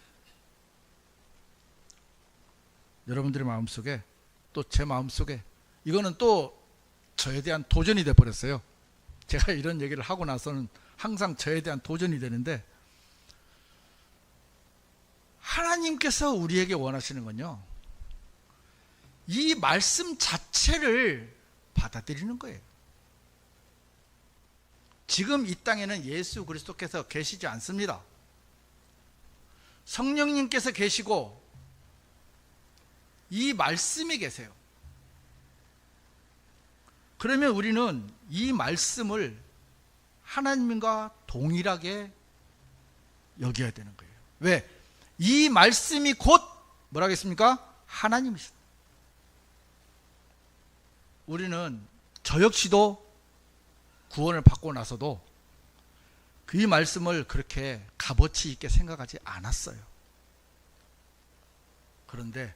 여러분들의 마음속에, 또 제 마음속에, 이거는 또 저에 대한 도전이 돼 버렸어요. 제가 이런 얘기를 하고 나서는 항상 저에 대한 도전이 되는데, 하나님께서 우리에게 원하시는 건요, 이 말씀 자체를 받아들이는 거예요. 지금 이 땅에는 예수 그리스도께서 계시지 않습니다. 성령님께서 계시고 이 말씀이 계세요. 그러면 우리는 이 말씀을 하나님과 동일하게 여겨야 되는 거예요. 왜? 이 말씀이 곧 뭐라 하겠습니까? 하나님이시다. 우리는 저 역시도 구원을 받고 나서도 그 말씀을 그렇게 값어치 있게 생각하지 않았어요. 그런데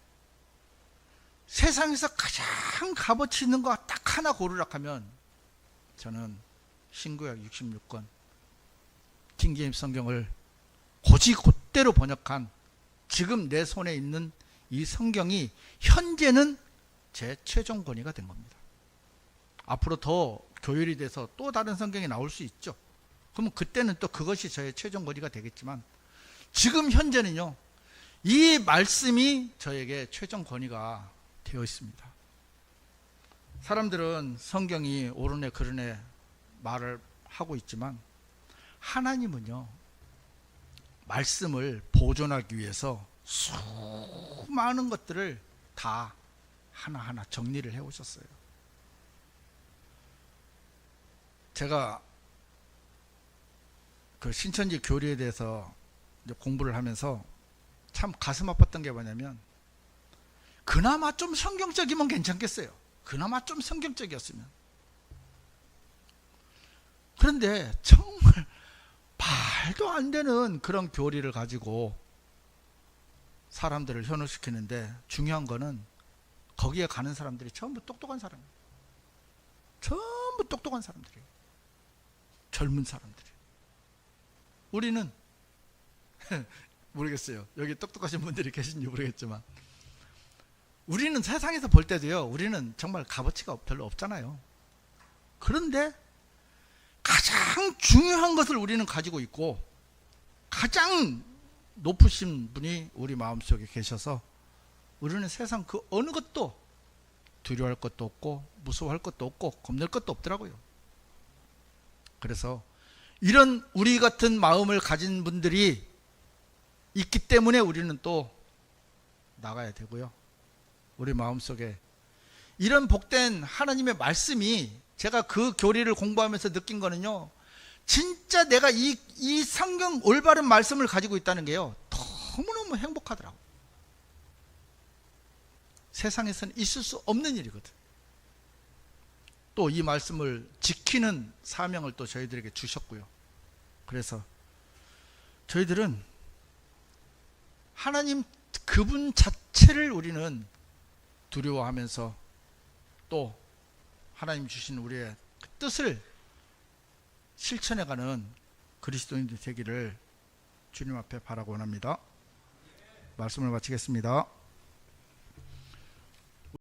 세상에서 가장 값어치 있는 거 딱 하나 고르라 하면 저는 신구약 66권 킹제임스 성경을 곧대로 번역한 지금 내 손에 있는 이 성경이 현재는 제 최종 권위가 된 겁니다. 앞으로 더 교율이 돼서 또 다른 성경이 나올 수 있죠. 그러면 그때는 또 그것이 저의 최종 권위가 되겠지만, 지금 현재는요, 이 말씀이 저에게 최종 권위가 되어 있습니다. 사람들은 성경이 옳으네 그르네 말을 하고 있지만, 하나님은요, 말씀을 보존하기 위해서 수많은 것들을 다 하나하나 정리를 해오셨어요. 제가 그 신천지 교리에 대해서 이제 공부를 하면서 참 가슴 아팠던 게 뭐냐면, 그나마 좀 성경적이면 괜찮겠어요. 그나마 좀 성경적이었으면. 그런데 정말 말도 안 되는 그런 교리를 가지고 사람들을 현혹시키는데, 중요한 거는 거기에 가는 사람들이 전부 똑똑한 사람이에요. 전부 똑똑한 사람들이에요. 젊은 사람들이. 우리는 모르겠어요. 여기 똑똑하신 분들이 계신지 모르겠지만, 우리는 세상에서 볼 때도요, 우리는 정말 값어치가 별로 없잖아요. 그런데 가장 중요한 것을 우리는 가지고 있고, 가장 높으신 분이 우리 마음속에 계셔서 우리는 세상 그 어느 것도 두려워할 것도 없고 무서워할 것도 없고 겁낼 것도 없더라고요. 그래서 이런 우리 같은 마음을 가진 분들이 있기 때문에 우리는 또 나가야 되고요. 우리 마음속에 이런 복된 하나님의 말씀이, 제가 그 교리를 공부하면서 느낀 거는요, 진짜 내가 이 성경 올바른 말씀을 가지고 있다는 게요, 너무너무 행복하더라고. 세상에서는 있을 수 없는 일이거든. 또 이 말씀을 지키는 사명을 또 저희들에게 주셨고요. 그래서 저희들은 하나님 그분 자체를 우리는 두려워하면서 또 하나님 주신 우리의 그 뜻을 실천해가는 그리스도인들 되기를 주님 앞에 바라고 원합니다. 말씀을 마치겠습니다.